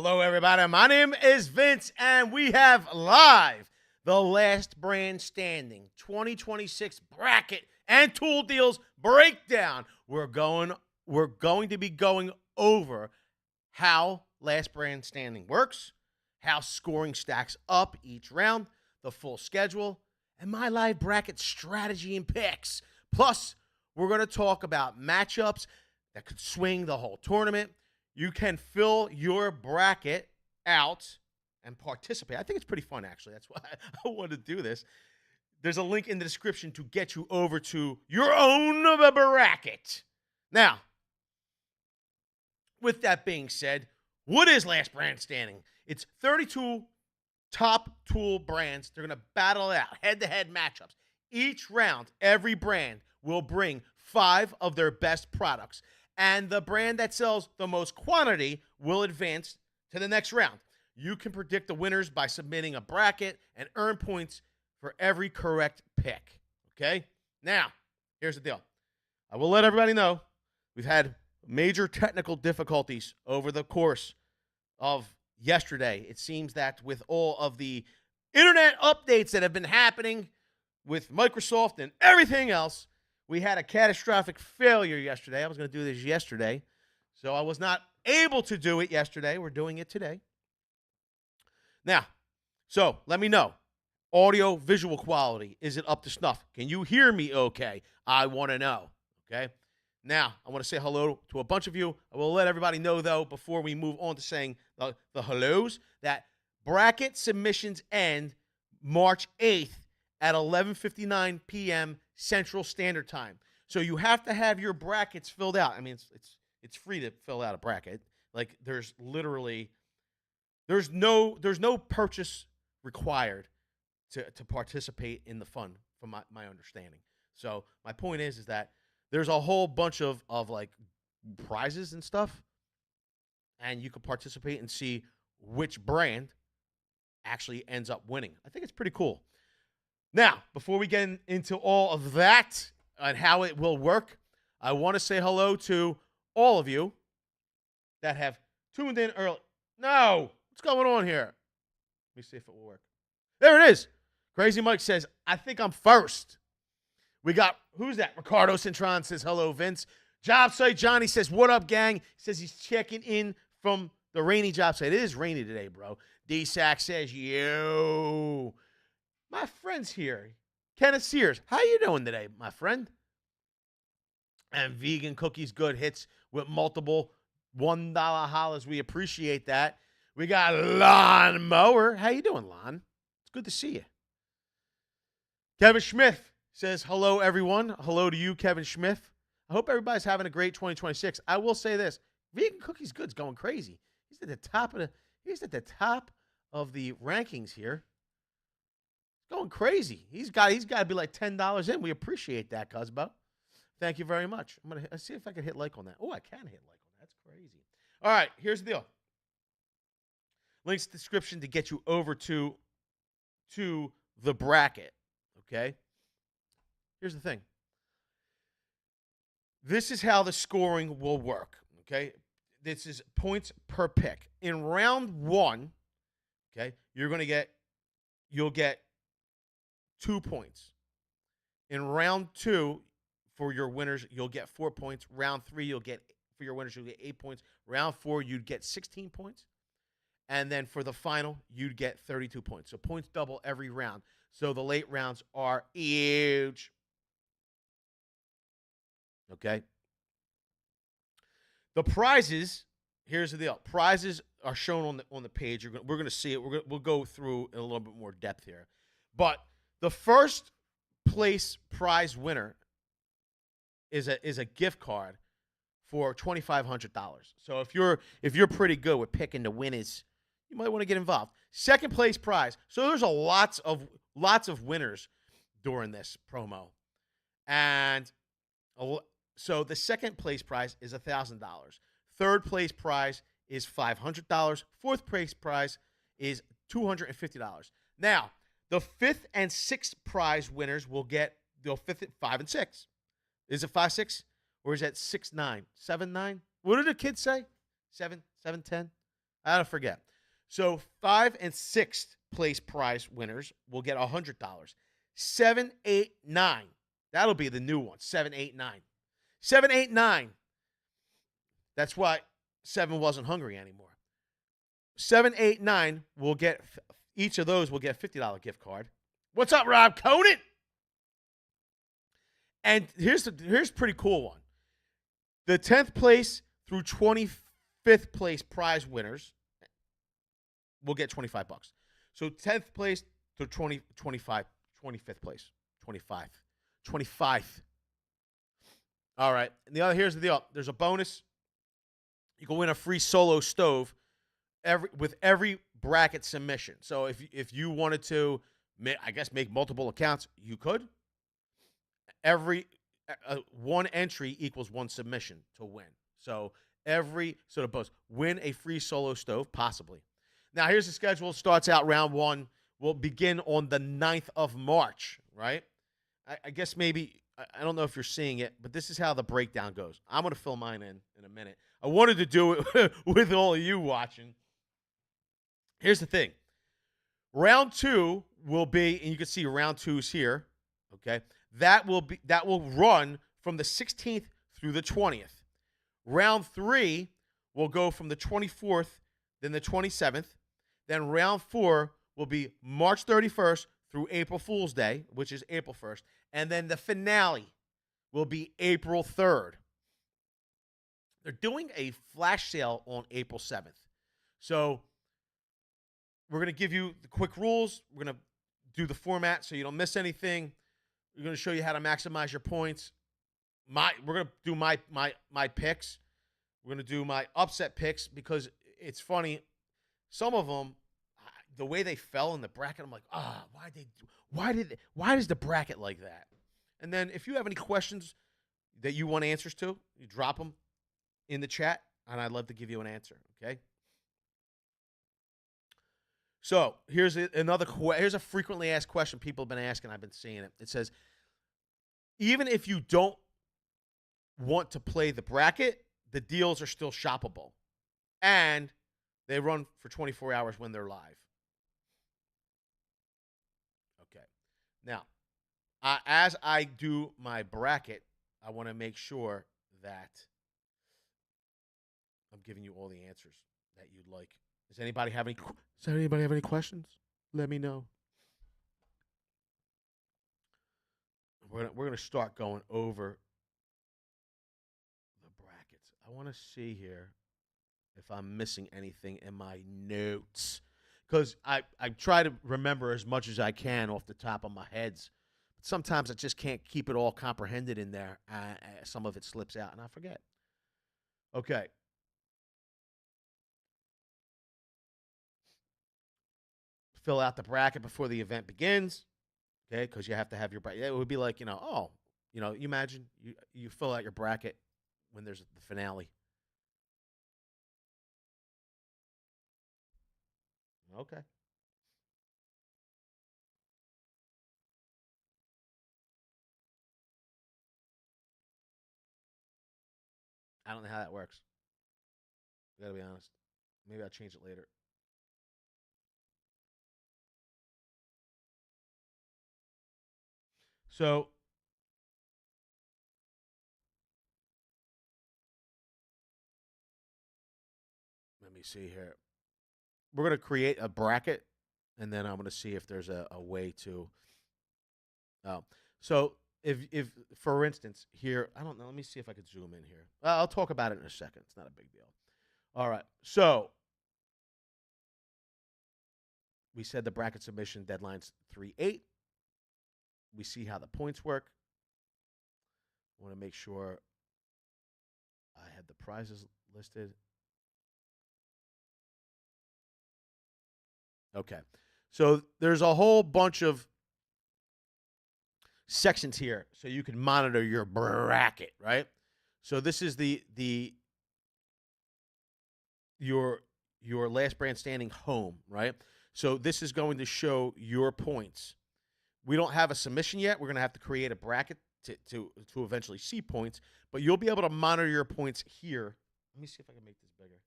Hello, everybody. My name is Vince, and we have live the Last Brand Standing 2026 bracket and tool deals breakdown. We're going to be going over how Last Brand Standing works, how scoring stacks up each round, the full schedule, and my live bracket strategy and picks. Plus, we're going to talk about matchups that could swing the whole tournament. You can fill your bracket out and participate. I think it's pretty fun, actually. That's why I wanted to do this. There's a link in the description to get you over to your own bracket. Now, with that being said, what is Last Brand Standing? It's 32 top tool brands. They're going to battle it out, head-to-head matchups. Each round, every brand will bring 5 of their best products. And the brand that sells the most quantity will advance to the next round. You can predict the winners by submitting a bracket and earn points for every correct pick. Okay? Now, here's the deal. I will let everybody know we've had major technical difficulties over the course of yesterday. It seems that with all of the internet updates that have been happening with Microsoft and everything else, we had a catastrophic failure yesterday. I was going to do this yesterday, so I was not able to do it yesterday. We're doing it today. Now, so let me know. Audio, visual quality, is it up to snuff? Can you hear me okay? I want to know, okay? Now, I want to say hello to a bunch of you. I will let everybody know, though, before we move on to saying the hellos, that bracket submissions end March 8th at 11:59 p.m. Central Standard Time. So you have to have your brackets filled out. I mean, it's free to fill out a bracket. Like there's no purchase required to participate in the fun, from my understanding. So my point is that there's a whole bunch of like prizes and stuff, and you can participate and see which brand actually ends up winning. I think it's pretty cool. Now, before we get into all of that and how it will work, I want to say hello to all of you that have tuned in early. No, what's going on here? Let me see if it will work. There it is. Crazy Mike says, I think I'm first. We got, who's that? Ricardo Cintron says, hello, Vince. Job site Johnny says, what up, gang? He says he's checking in from the rainy job site. It is rainy today, bro. D-Sack says, yo. My friend's here. Kenneth Sears, how you doing today, my friend? And Vegan Cookies Good hits with multiple $1 hollers. We appreciate that. We got Lon Mower. How you doing, Lon? It's good to see you. Kevin Smith says, hello, everyone. Hello to you, Kevin Smith. I hope everybody's having a great 2026. I will say this. Vegan Cookies Good's going crazy. He's at the top of the rankings here. Going crazy. He's got to be like $10 in. We appreciate that, Cuzbo. Thank you very much. I'm going to see if I can hit like on that. Oh, I can hit like on that. That's crazy. All right, here's the deal. Links in the description to get you over to the bracket, okay? Here's the thing. This is how the scoring will work, okay? This is points per pick. In round 1, okay, you'll get 2 points. In round 2, for your winners, you'll get 4 points. Round 3, for your winners, you'll get 8 points. Round 4, you'd get 16 points. And then for the final, you'd get 32 points. So points double every round. So the late rounds are huge. Okay? The prizes, here's the deal. Prizes are shown on the page. We're going to see it. We'll go through in a little bit more depth here. But the first place prize winner is a gift card for $2,500. So if you're pretty good with picking the winners, you might want to get involved. Second place prize. So there's lots of winners during this promo, and so the second place prize is $1,000. Third place prize is $500. Fourth place prize is $250. Now, the fifth and sixth prize winners will get the fifth, 5 and 6. Is it 5, 6, or is that 6, 9, 7, 9? What did the kids say? 7, 7, 10. How to forget? So 5th and 6th place prize winners will get $100. 7, 8, 9. That'll be the new one. 7, 8, 9. 7, 8, 9. That's why 7 wasn't hungry anymore. 7, 8, 9 will get, each of those will get a $50 gift card. What's up, Rob Conan? And here's a pretty cool one. The 10th place through 25th place prize winners will get $25. So 10th place to 25th place. 25th. All right. And here's the deal. There's a bonus. You can win a free solo stove with every bracket submission. So if you wanted to, make multiple accounts, you could. Every one entry equals one submission to win. So every sort of bonus, win a free solo stove, possibly. Now, here's the schedule. Starts out round 1. Will begin on the 9th of March, right? I guess maybe, I don't know if you're seeing it, but this is how the breakdown goes. I'm going to fill mine in a minute. I wanted to do it with all of you watching. Here's the thing. Round 2 will be, and you can see round 2's here, okay? That will run from the 16th through the 20th. Round 3 will go from the 24th, then the 27th. Then round 4 will be March 31st through April Fool's Day, which is April 1st. And then the finale will be April 3rd. They're doing a flash sale on April 7th. So we're going to give you the quick rules. We're going to do the format so you don't miss anything. We're going to show you how to maximize your points. We're going to do my picks. We're going to do my upset picks because it's funny. Some of them, the way they fell in the bracket, I'm like, why is the bracket like that? And then if you have any questions that you want answers to, you drop them in the chat, and I'd love to give you an answer, okay? So here's a frequently asked question people have been asking. I've been seeing it. It says, even if you don't want to play the bracket, the deals are still shoppable. And they run for 24 hours when they're live. Okay. Now, as I do my bracket, I want to make sure that I'm giving you all the answers that you'd like. Does anybody have any questions? Let me know. We're gonna start going over the brackets. I want to see here if I'm missing anything in my notes, because I try to remember as much as I can off the top of my heads. But sometimes I just can't keep it all comprehended in there. Some of it slips out, and I forget. Okay. Fill out the bracket before the event begins, okay? Because you have to have your bracket. It would be like, you imagine you fill out your bracket when there's the finale. Okay. I don't know how that works. I gotta be honest. Maybe I'll change it later. So let me see here. We're gonna create a bracket, and then I'm gonna see if there's a way to. So if for instance here, I don't know. Let me see if I could zoom in here. I'll talk about it in a second. It's not a big deal. All right. So we said the bracket submission deadline's 3/8. We see how the points work. I want to make sure I have the prizes listed. Okay. So there's a whole bunch of sections here so you can monitor your bracket, right? So this is your last brand standing home, right? So this is going to show your points. We don't have a submission yet. We're going to have to create a bracket to eventually see points, but you'll be able to monitor your points here. Let me see if I can make this bigger.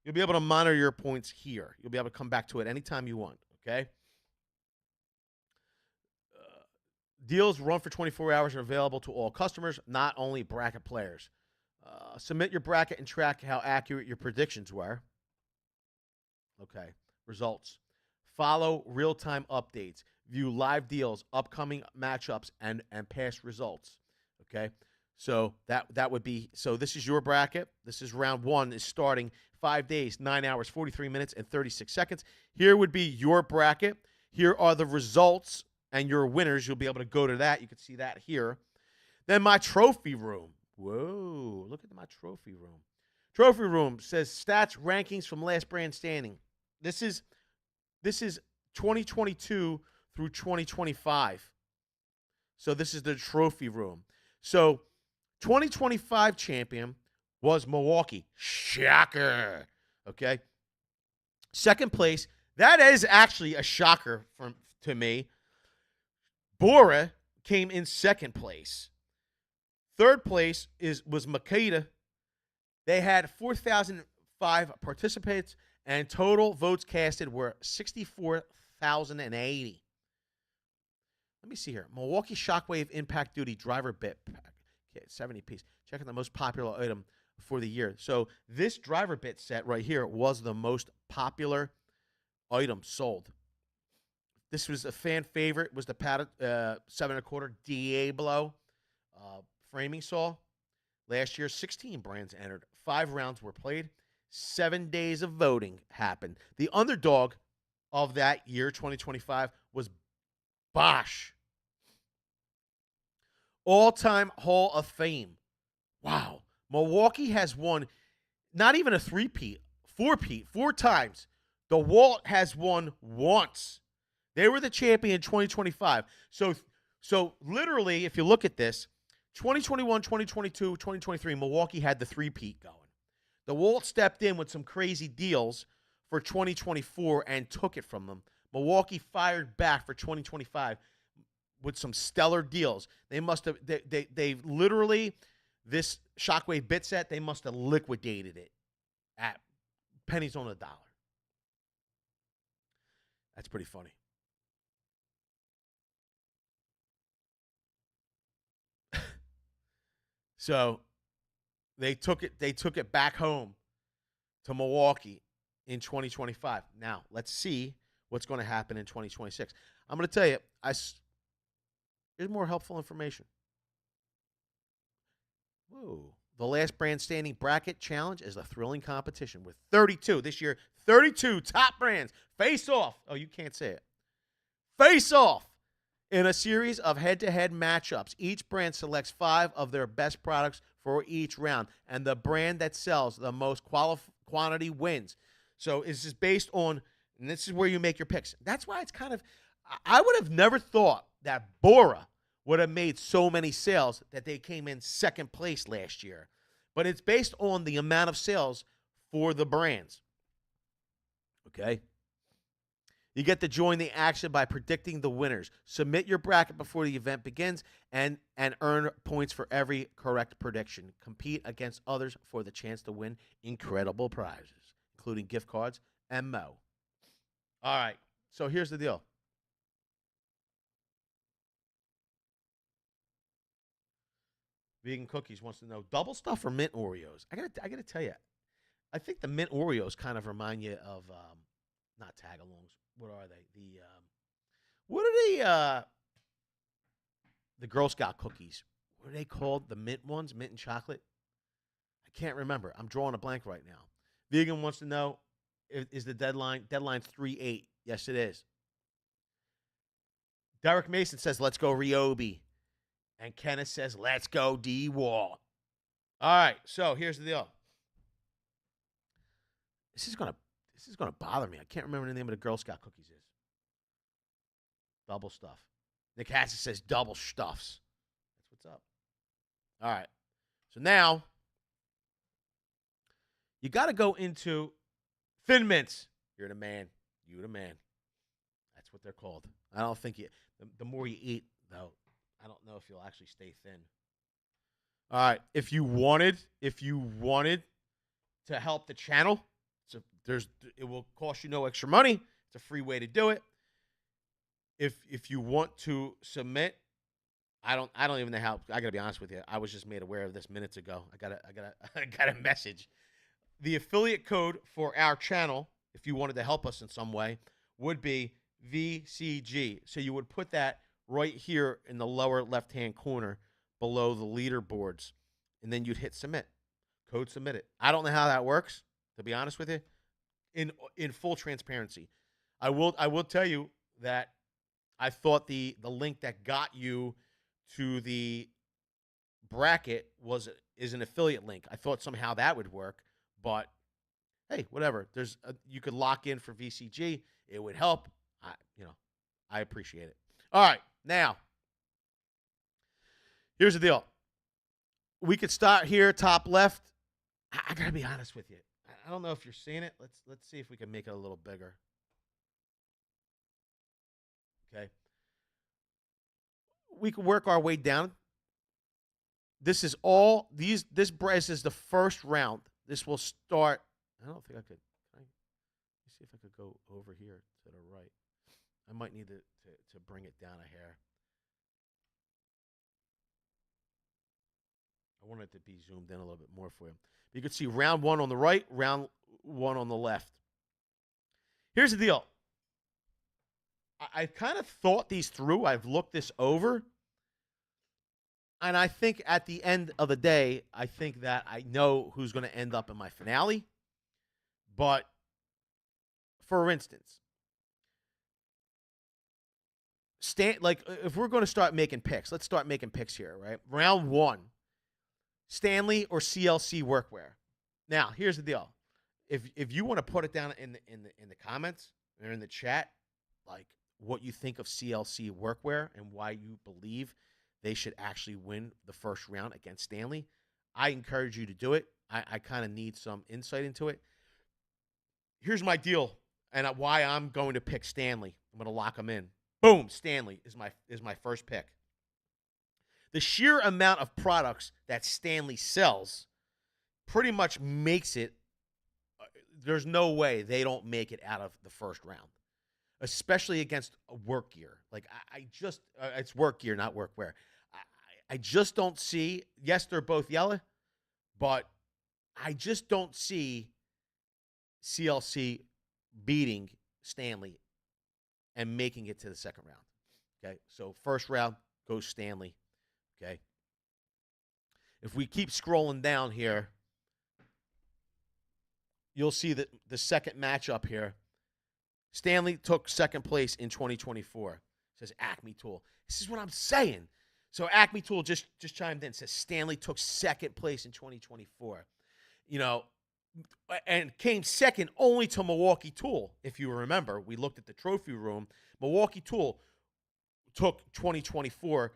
You'll be able to monitor your points here. You'll be able to come back to it anytime you want, okay? Deals run for 24 hours are available to all customers, not only bracket players. Submit your bracket and track how accurate your predictions were. Okay. Results. Follow real-time updates. View live deals, upcoming matchups, and past results. Okay. So that would be, so this is your bracket. This is round one, is starting 5 days, 9 hours, 43 minutes, and 36 seconds. Here would be your bracket. Here are the results and your winners. You'll be able to go to that. You can see that here. Then my trophy room. Whoa, look at my trophy room. Trophy room says stats, rankings from last brand standing. This is 2022 through 2025. So this is the trophy room. So 2025 champion was Milwaukee. Shocker. Okay. Second place, that is actually a shocker to me. Bora came in second place. Third place was Makeda. They had 4,005 participants, and total votes casted were 64,080. Let me see here. Milwaukee Shockwave Impact Duty Driver Bit Pack. Okay, 70 piece. Checking the most popular item for the year. So this driver bit set right here was the most popular item sold. This was a fan favorite. Was the 7.25 Diablo framing saw. Last year, 16 brands entered. 5 rounds were played. 7 days of voting happened. The underdog of that year, 2025, was Bosch. All-time Hall of Fame. Wow. Milwaukee has won not even a three-peat, four-peat, 4 times. The Walt has won once. They were the champion in 2025. So literally, if you look at this, 2021, 2022, 2023, Milwaukee had the three-peat going. The Walt stepped in with some crazy deals for 2024 and took it from them. Milwaukee fired back for 2025 with some stellar deals. They must have, they literally, this Shockwave bit set, they must have liquidated it at pennies on a dollar. That's pretty funny. So they took it back home to Milwaukee in 2025. Now, let's see what's going to happen in 2026. I'm going to tell you, here's more helpful information. Whoa. The last brand standing bracket challenge is a thrilling competition with 32 this year, 32 top brands face off. Oh, you can't say it. Face off in a series of head-to-head matchups. Each brand selects 5 of their best products for each round, and the brand that sells the most quantity wins. So this is based on, and this is where you make your picks. That's why it's kind of, I would have never thought that Bora would have made so many sales that they came in second place last year. But it's based on the amount of sales for the brands. Okay? You get to join the action by predicting the winners. Submit your bracket before the event begins and earn points for every correct prediction. Compete against others for the chance to win incredible prizes, including gift cards and more. All right, so here's the deal. Vegan Cookies wants to know, double stuff or mint Oreos? I gotta tell you, I think the mint Oreos kind of remind you of not tagalongs. What are they? What are the Girl Scout cookies? What are they called? The mint ones, mint and chocolate. I can't remember. I'm drawing a blank right now. Vegan wants to know, is the deadline 3/8? Yes, it is. Derek Mason says, "Let's go Ryobi," and Kenneth says, "Let's go D-Wall." All right, so here's the deal. This is gonna bother me. I can't remember the name of the Girl Scout cookies is. Double stuff. Nick Hassett says double stuffs. That's what's up. All right. So now you got to go into Thin Mints. You're the man. You the man. That's what they're called. I don't think the more you eat, though, I don't know if you'll actually stay thin. All right. If you wanted to help the channel, it will cost you no extra money. It's a free way to do it. If you want to submit, I don't even know how. I gotta be honest with you. I was just made aware of this minutes ago. I got a message. The affiliate code for our channel, if you wanted to help us in some way, would be VCG. So you would put that right here in the lower left-hand corner below the leaderboards, and then you'd hit submit. Code submitted. I don't know how that works, to be honest with you. In full transparency, I will tell you that I thought the link that got you to the bracket is an affiliate link. I thought somehow that would work, but hey, whatever. You could lock in for VCG. It would help. I appreciate it. All right, now here's the deal. We could start here, top left. I gotta be honest with you. I don't know if you're seeing it. Let's see if we can make it a little bigger. Okay. We can work our way down. This is all these. This is the first round. This will start. I don't think I could. Let me see if I could go over here to the right. I might need to bring it down a hair. I want it to be zoomed in a little bit more for you. You can see round one on the right, round one on the left. Here's the deal. I've kind of thought these through. I've looked this over. And I think at the end of the day, I think that I know who's going to end up in my finale. But, for instance, if we're going to start making picks, let's start making picks here, right? Round one, Stanley or CLC workwear. Now, here's the deal. If you want to put it down in the comments or in the chat, like what you think of CLC workwear and why you believe they should actually win the first round against Stanley, I encourage you to do it. I kind of need some insight into it. Here's my deal and why I'm going to pick Stanley. I'm going to lock him in. Boom, Stanley is my first pick. The sheer amount of products that Stanley sells pretty much makes it, there's no way they don't make it out of the first round, especially against work gear. Like, it's work gear, not workwear. I just don't see, yes, they're both yellow, but I just don't see CLC beating Stanley and making it to the second round. Okay, so first round goes Stanley. Okay. If we keep scrolling down here, you'll see that the second matchup here, Stanley took second place in 2024. It says Acme Tool. This is what I'm saying. So Acme Tool just chimed in. Says Stanley took second place in 2024. And came second only to Milwaukee Tool. If you remember, we looked at the trophy room. Milwaukee Tool took 2024.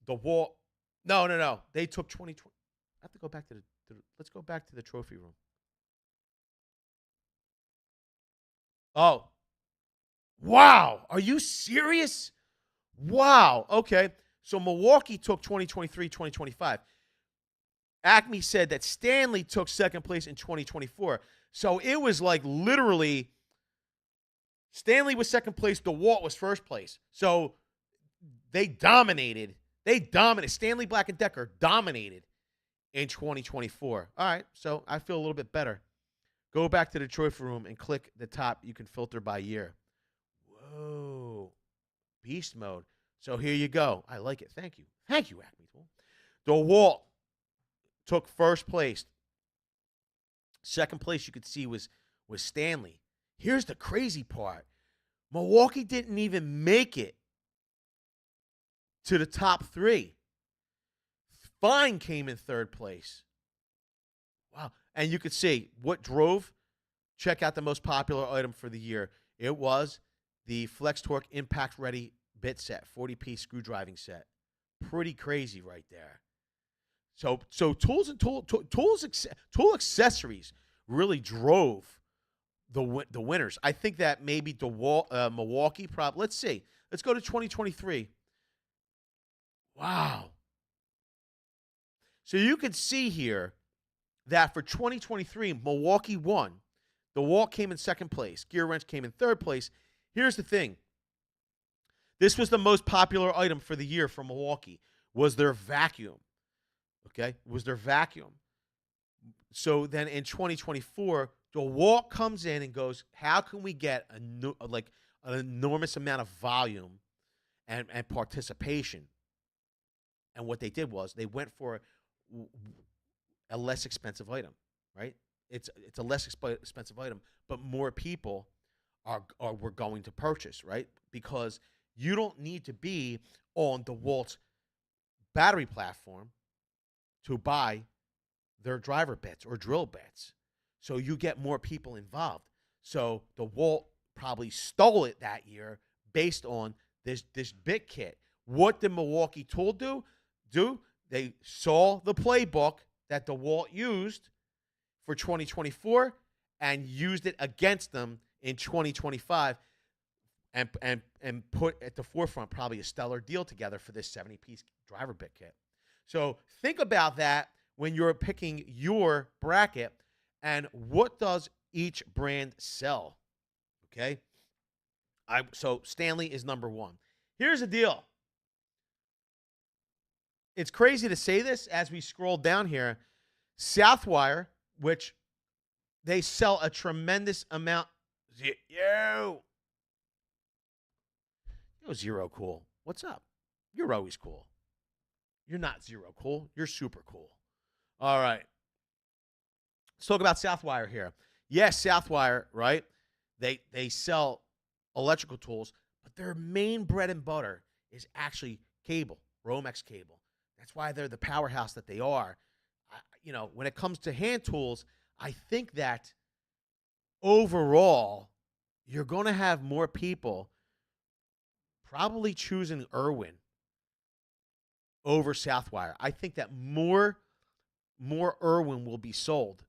The wall. No. They took 2020. I have to go back to let's go back to the trophy room. Oh. Wow. Are you serious? Wow. Okay. So Milwaukee took 2023, 2025. Acme said that Stanley took second place in 2024. So it was like literally Stanley was second place. DeWalt was first place. So they dominated. Stanley Black & Decker dominated in 2024. All right. So I feel a little bit better. Go back to the trophy room and click the top. You can filter by year. Whoa. Beast mode. So here you go. I like it. Thank you. Thank you, Acme Tool. DeWalt took first place. Second place you could see was Stanley. Here's the crazy part. Milwaukee didn't even make it to the top three. Fine came in third place. Wow. And you could see what drove. Check out the most popular item for the year. It was the Flex Torque Impact Ready bit set, 40-piece screw driving set. Pretty crazy right there. So tools and tool accessories really drove the winners. I think that maybe Milwaukee probably. Let's see. Let's go to 2023. Wow. So you can see here that for 2023, Milwaukee won. DeWalt came in second place. Gear wrench came in third place. Here's the thing. This was the most popular item for the year from Milwaukee, was their vacuum. Okay? Was their vacuum. So then in 2024, DeWalt comes in and goes, how can we get an enormous amount of volume and participation? And what they did was they went for a less expensive item, right? It's a less expensive item, but more people were going to purchase, right? Because you don't need to be on DeWalt's battery platform to buy their driver bits or drill bits. So you get more people involved. So DeWalt probably stole it that year based on this bit kit. What did Milwaukee Tool do? They saw the playbook that DeWalt used for 2024 and used it against them in 2025 and put at the forefront probably a stellar deal together for this 70-piece driver bit kit. So think about that when you're picking your bracket and what does each brand sell, okay? So Stanley is number one. Here's the deal. It's crazy to say this as we scroll down here. Southwire, which they sell a tremendous amount. Yo, Zero cool. What's up? You're always cool. You're not zero cool. You're super cool. All right. Let's talk about Southwire here. Yes, Southwire, right? They sell electrical tools, but their main bread and butter is actually cable, Romex cable. That's why they're the powerhouse that they are. When it comes to hand tools, I think that overall, you're going to have more people probably choosing Irwin over Southwire. I think that more Irwin will be sold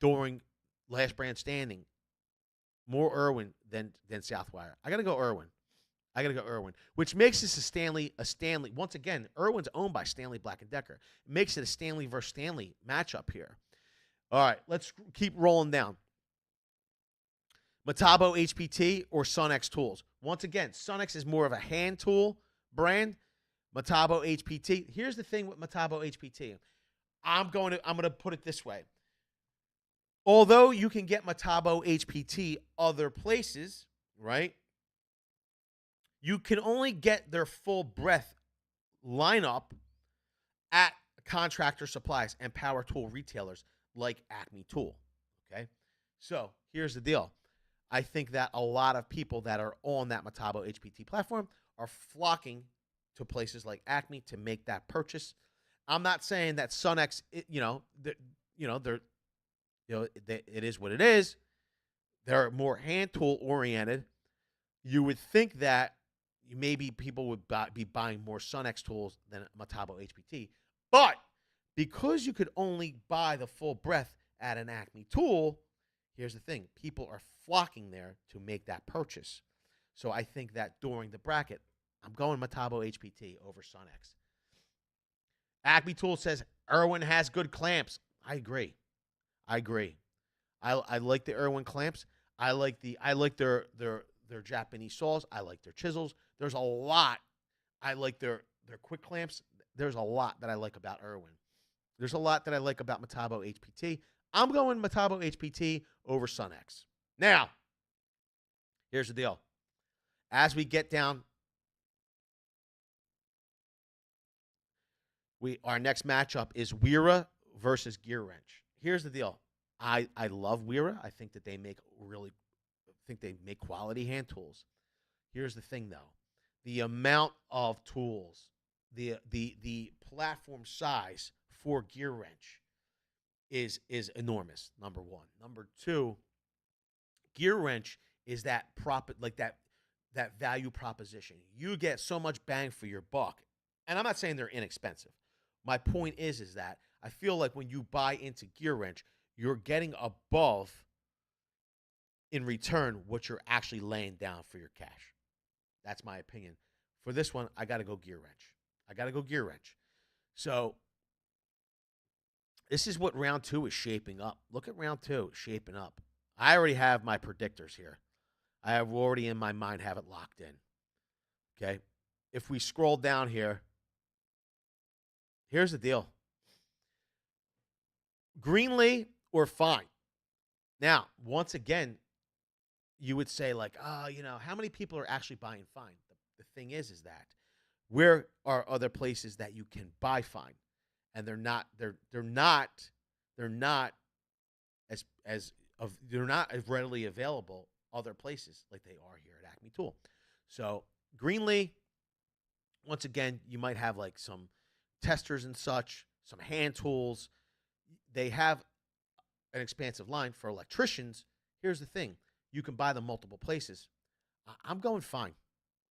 during Last Brand Standing. More Irwin than Southwire. I got to go Irwin. Which makes this a Stanley. Once again, Irwin's owned by Stanley Black & Decker. It makes it a Stanley versus Stanley matchup here. All right, let's keep rolling down. Metabo HPT or Sunex Tools. Once again, Sunex is more of a hand tool brand. Metabo HPT. Here's the thing with Metabo HPT. I'm going to put it this way. Although you can get Metabo HPT other places, right? You can only get their full breadth lineup at contractor supplies and power tool retailers like Acme Tool. Okay? So here's the deal. I think that a lot of people that are on that Metabo HPT platform are flocking to places like Acme to make that purchase. I'm not saying that Sunex, it is what it is. They're more hand tool oriented. You would think that maybe people would be buying more Sunex tools than Metabo HPT. But because you could only buy the full breadth at an Acme Tool, here's the thing. People are flocking there to make that purchase. So I think that during the bracket, I'm going Metabo HPT over Sunex. Acme Tool says Irwin has good clamps. I agree. I like the Irwin clamps. I like their Japanese saws. I like their chisels. There's a lot. I like their quick clamps. There's a lot that I like about Irwin. There's a lot that I like about Metabo HPT. I'm going Metabo HPT over Sunex. Now, here's the deal. As we get down, our next matchup is Wera versus Gear Wrench. Here's the deal. I love Wera. I think that they make quality hand tools. Here's the thing, though. The amount of tools, the platform size for Gear Wrench is enormous, number one. Number two, Gear Wrench is that value proposition. You get so much bang for your buck. And I'm not saying they're inexpensive. My point is that I feel like when you buy into Gear Wrench, you're getting above in return what you're actually laying down for your cash. That's my opinion. For this one, I got to go Gear Wrench. So This is what round two is shaping up. Look at round two shaping up. I already have my predictors here. I have already in my mind have it locked in. Okay. If we scroll down here, here's the deal. Greenlee or fine. Now, once again, you would say like, oh, how many people are actually buying fine? The thing is that where are other places that you can buy fine, and they're not they're not as readily available other places like they are here at Acme Tool. So Greenlee, once again, you might have like some testers and such, some hand tools. They have an expansive line for electricians. Here's the thing. You can buy them multiple places. I'm going fine.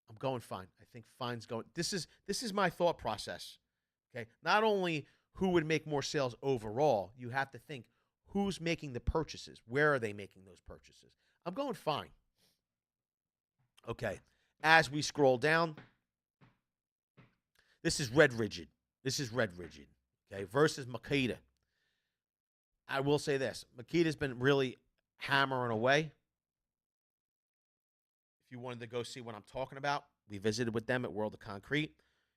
I'm going fine. I think fine's going. This is my thought process. Okay. Not only who would make more sales overall, you have to think who's making the purchases. Where are they making those purchases? I'm going fine. Okay. As we scroll down, this is Red Rigid. Okay. Versus Makita. I will say this. Makita's been really hammering away. If you wanted to go see what I'm talking about, we visited with them at World of Concrete.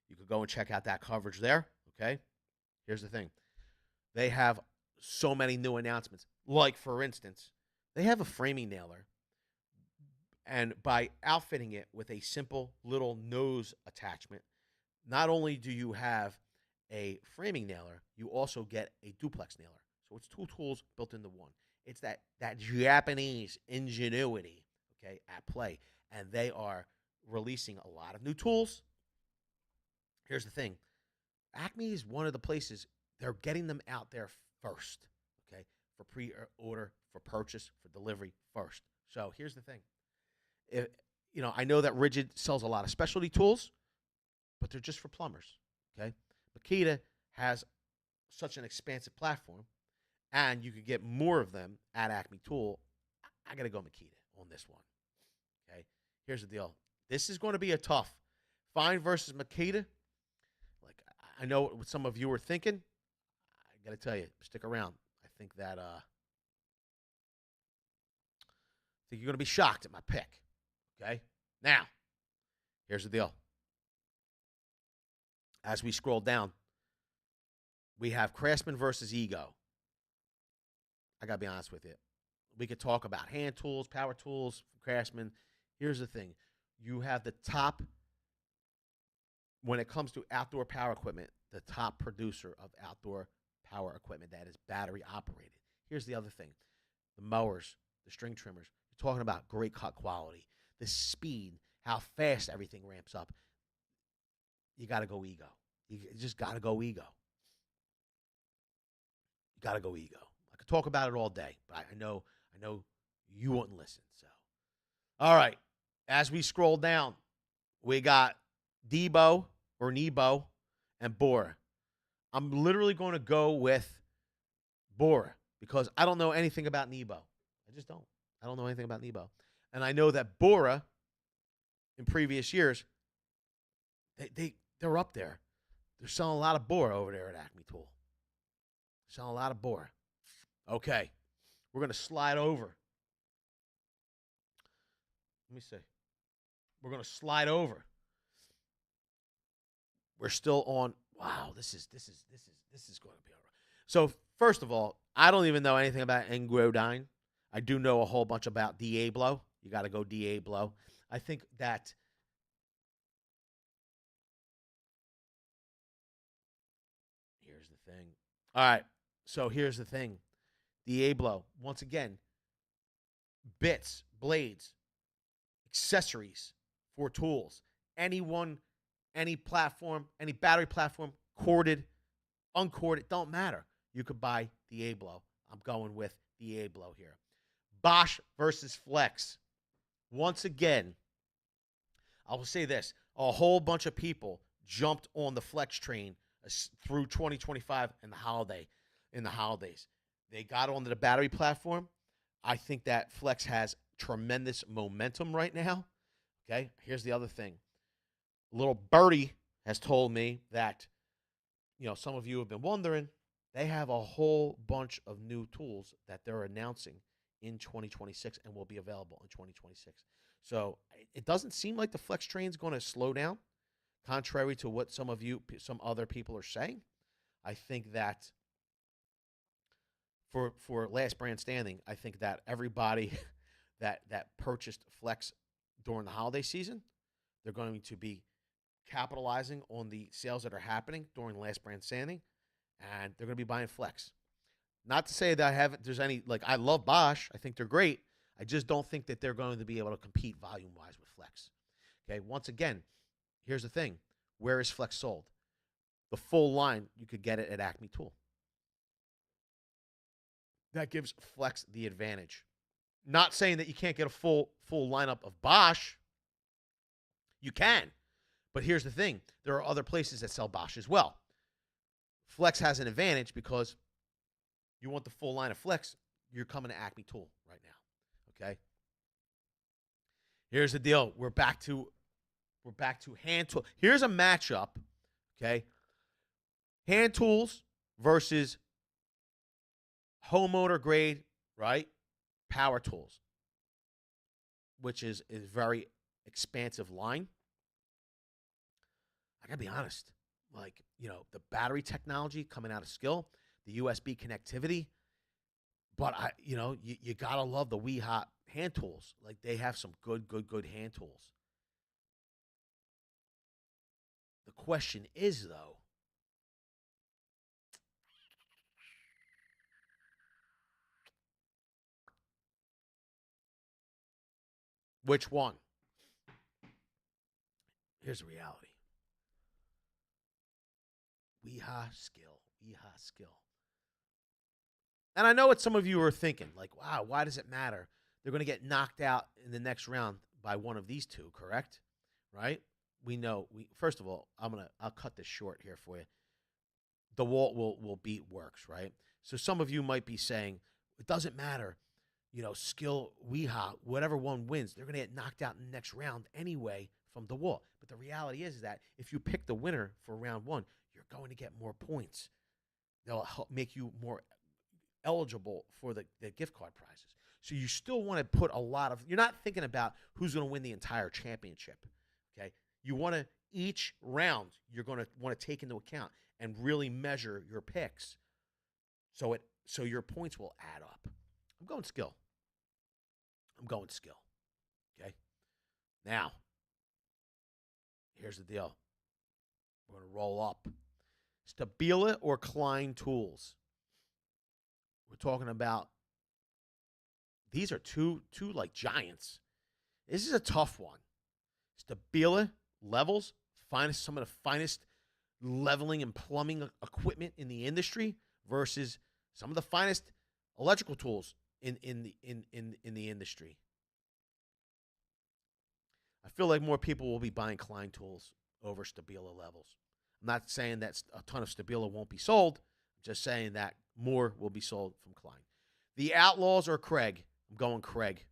You could go and check out that coverage there. Okay. Here's the thing. They have so many new announcements. Like, for instance, they have a framing nailer. And by outfitting it with a simple little nose attachment, not only do you have a framing nailer, you also get a duplex nailer. So it's two tools built into one. It's that Japanese ingenuity, okay, at play. And they are releasing a lot of new tools. Here's the thing. Acme is one of the places they're getting them out there first, okay, for pre-order, for purchase, for delivery first. So here's the thing. I know that Rigid sells a lot of specialty tools, but they're just for plumbers, okay? Makita has such an expansive platform, and you could get more of them at Acme Tool. I got to go Makita on this one, okay? Here's the deal. This is going to be a tough Fine versus Makita. Like, I know what some of you were thinking. I got to tell you, stick around. I think you're going to be shocked at my pick. Okay? Now, here's the deal. As we scroll down, we have Craftsman versus Ego. I got to be honest with you. We could talk about hand tools, power tools, Craftsman. Here's the thing. You have the top, when it comes to outdoor power equipment, the top producer of outdoor power equipment that is battery operated. Here's the other thing. The mowers, the string trimmers, you're talking about great cut quality, the speed, how fast everything ramps up. You got to go Ego. You just got to go Ego. You got to go Ego. I could talk about it all day, but I know you wouldn't listen. So, all right. As we scroll down, we got Debo or Nebo and Bora. I'm literally going to go with Bora because I don't know anything about Nebo. I just don't. I don't know anything about Nebo. And I know that Bora, in previous years, they're up there. They're selling a lot of Bora over there at Acme Tool. Selling a lot of Bora. Okay. We're going to slide over. Let me see. We're going to slide over. We're still on. Wow, this is going to be all right. So, first of all, I don't even know anything about Engrodyne. I do know a whole bunch about Diablo. You got to go Diablo. I think that here's the thing. All right. So, here's the thing. Diablo, once again, bits, blades, accessories for tools. Anyone, any platform, any battery platform, corded, uncorded, don't matter. You could buy Diablo. I'm going with Diablo here. Bosch versus Flex. Once again, I will say this. A whole bunch of people jumped on the Flex train through 2025 and in the holidays. They got onto the battery platform. I think that Flex has tremendous momentum right now. Okay, here's the other thing. Little Birdie has told me that, some of you have been wondering, They have a whole bunch of new tools that they're announcing in 2026 and will be available in 2026. So it doesn't seem like the flex train is going to slow down, contrary to what some other people are saying. I think that for last brand standing, I think that everybody that purchased flex during the holiday season, they're going to be capitalizing on the sales that are happening during last brand standing, and they're going to be buying flex. Not to say that I haven't. There's any like I love Bosch. I think they're great. I just don't think that they're going to be able to compete volume wise with flex. Okay. Once again, here's the thing: where is flex sold? The full line you could get it at Acme Tool. That gives flex the advantage. Not saying that you can't get a full lineup of Bosch. You can, but here's the thing: there are other places that sell Bosch as well. Flex has an advantage because you want the full line of flex, you're coming to Acme Tool right now. Okay. Here's the deal. We're back to hand tool. Here's a matchup. Okay. Hand tools versus homeowner grade, right? Power tools, which is a very expansive line. I gotta be honest. Like, the battery technology coming out of Skill, the USB connectivity, but you gotta love the Wee Hot hand tools. Like they have some good hand tools. The question is though, which one? Here's the reality. Wee Ha Skill. And I know what some of you are thinking, like, wow, why does it matter? They're gonna get knocked out in the next round by one of these two, correct? Right? We know we first of all, I'll cut this short here for you. DeWalt will beat Works, right? So some of you might be saying it doesn't matter, Skill, Weha, whatever one wins, they're going to get knocked out in the next round anyway from DeWalt. But the reality is that if you pick the winner for round one, you're going to get more points. They'll help make you more eligible for the gift card prizes. So you still want to put a lot of. You're not thinking about who's going to win the entire championship. Okay, you want to each round you're going to want to take into account and really measure your picks, so your points will add up. I'm going skill. I'm going skill. Okay. Now, here's the deal. We're going to roll up. Stabila or Klein tools. We're talking about these are two like giants. This is a tough one. Stabila levels, some of the finest leveling and plumbing equipment in the industry versus some of the finest electrical tools in the industry. I feel like more people will be buying Klein tools over Stabila levels. I'm not saying that a ton of Stabila won't be sold. I'm just saying that more will be sold from Klein. The Outlaws or Craig? I'm going Craig.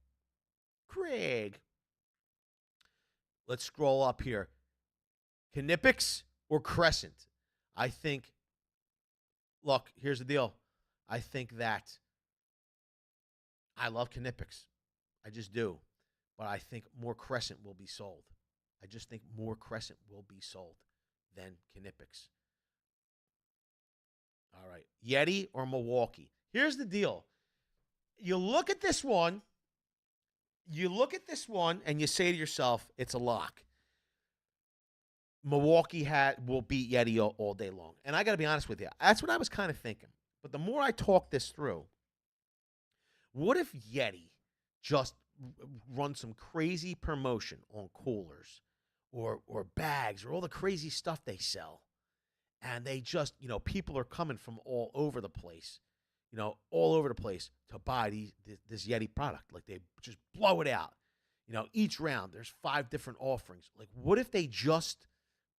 Craig. Let's scroll up here. Knipex or Crescent? I think, look, here's the deal. I think that I love Knipex. I just do. But I think more Crescent will be sold. I just think more Crescent will be sold than Knipex. All right. Yeti or Milwaukee? Here's the deal. You look at this one, and you say to yourself, it's a lock. Milwaukee will beat Yeti all day long. And I got to be honest with you. That's what I was kind of thinking. But the more I talk this through, what if Yeti just run some crazy promotion on coolers or bags or all the crazy stuff they sell? And they just, people are coming from all over the place, to buy this Yeti product. Like they just blow it out. Each round there's 5 different offerings. Like, what if they just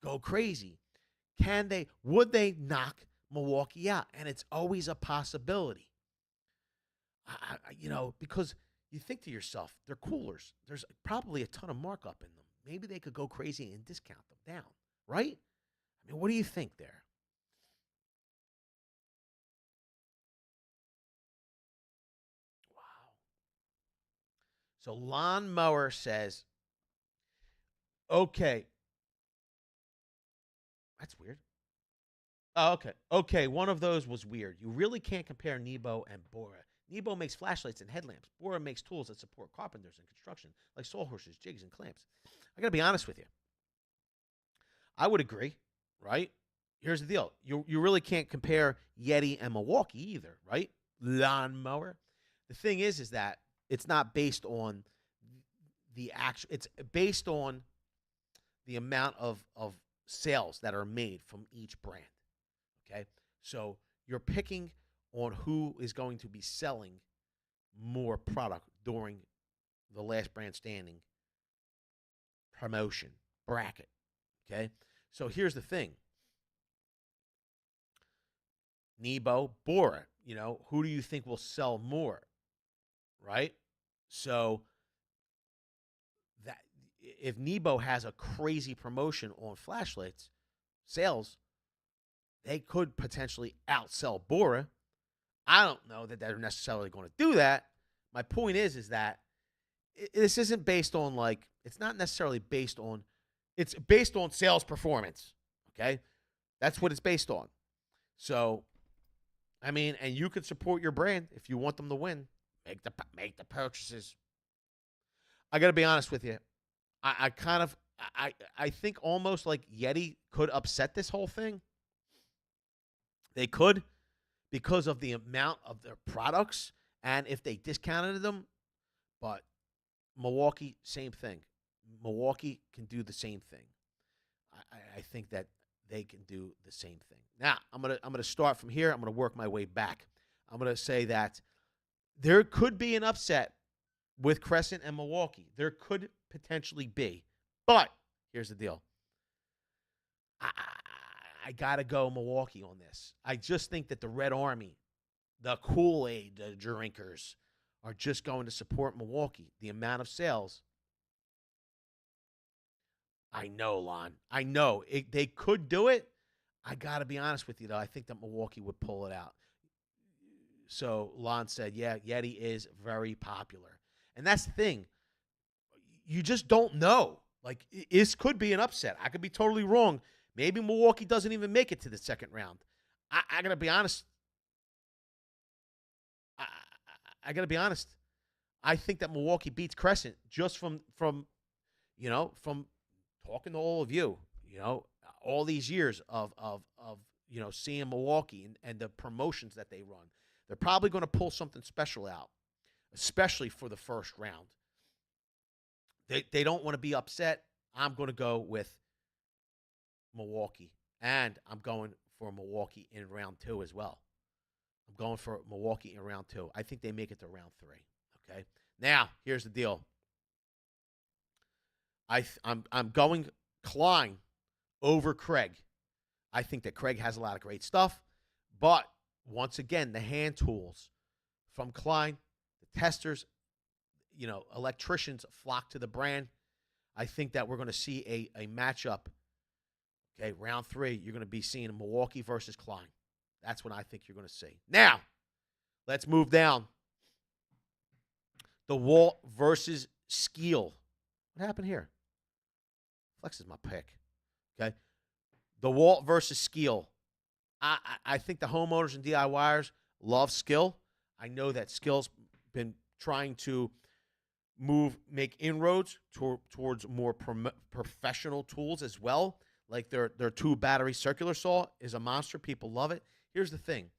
go crazy? Would they knock Milwaukee out? And it's always a possibility. Because you think to yourself, they're coolers. There's probably a ton of markup in them. Maybe they could go crazy and discount them down, right? I mean, what do you think there? So Lawnmower says, okay, that's weird. Oh, okay. Okay, one of those was weird. You really can't compare Nebo and Bora. Nebo makes flashlights and headlamps. Bora makes tools that support carpenters and construction, like sawhorses, jigs, and clamps. I gotta be honest with you. I would agree, right? Here's the deal. You really can't compare Yeti and Milwaukee either, right? Lawnmower. The thing is that it's not based on the actual. It's based on the amount of sales that are made from each brand. Okay, so you're picking on who is going to be selling more product during the last brand standing promotion bracket. Okay, so here's the thing: Nebo, Bora. Who do you think will sell more? Right. So that if Nebo has a crazy promotion on flashlights sales, they could potentially outsell Bora. I don't know that they're necessarily going to do that. My point is that this isn't based on it's not necessarily based on, it's based on sales performance. Okay, that's what it's based on. So, I mean, and you could support your brand if you want them to win. Make the purchases. I got to be honest with you. I kind of I think almost like Yeti could upset this whole thing. They could, because of the amount of their products and if they discounted them. But Milwaukee, same thing. Milwaukee can do the same thing. I think that they can do the same thing. Now, I'm gonna start from here. I'm gonna work my way back. I'm gonna say that there could be an upset with Crescent and Milwaukee. There could potentially be, but here's the deal. I gotta go Milwaukee on this. I just think that the Red Army, the Kool-Aid drinkers, are just going to support Milwaukee. The amount of sales. I know, Lon. I know. They could do it. I got to be honest with you, though. I think that Milwaukee would pull it out. So Lon said, yeah, Yeti is very popular. And that's the thing. You just don't know. This could be an upset. I could be totally wrong. Maybe Milwaukee doesn't even make it to the second round. I got to be honest. I got to be honest. I think that Milwaukee beats Crescent just from talking to all of you, all these years of seeing Milwaukee and the promotions that they run. They're probably going to pull something special out, especially for the first round. They don't want to be upset. I'm going to go with Milwaukee, and I'm going for Milwaukee in round 2 as well. I'm going for Milwaukee in round 2. I think they make it to round 3. Okay. Now, here's the deal. I'm going Klein over Craig. I think that Craig has a lot of great stuff, but once again, the hand tools from Klein, the testers, electricians flock to the brand. I think that we're going to see a matchup. Okay, round 3, you're going to be seeing Milwaukee versus Klein. That's what I think you're going to see. Now, let's move down. The Walt versus Skeel. What happened here? Flex is my pick. Okay. The Walt versus Skeel. I think the homeowners and DIYers love Skeel. I know that Skeel's been trying to make inroads towards more professional tools as well. Like their 2-battery circular saw is a monster. People love it. Here's the thing.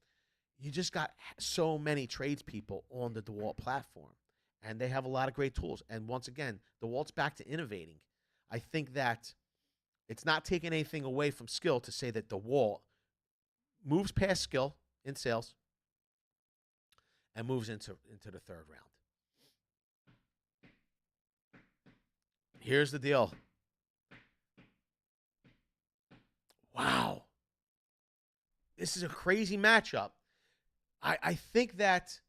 You just got so many tradespeople on the DeWalt platform, and they have a lot of great tools. And once again, DeWalt's back to innovating. I think that it's not taking anything away from Skeel to say that DeWalt moves past Skeel in sales and moves into the third round. Here's the deal. Wow. This is a crazy matchup. I think that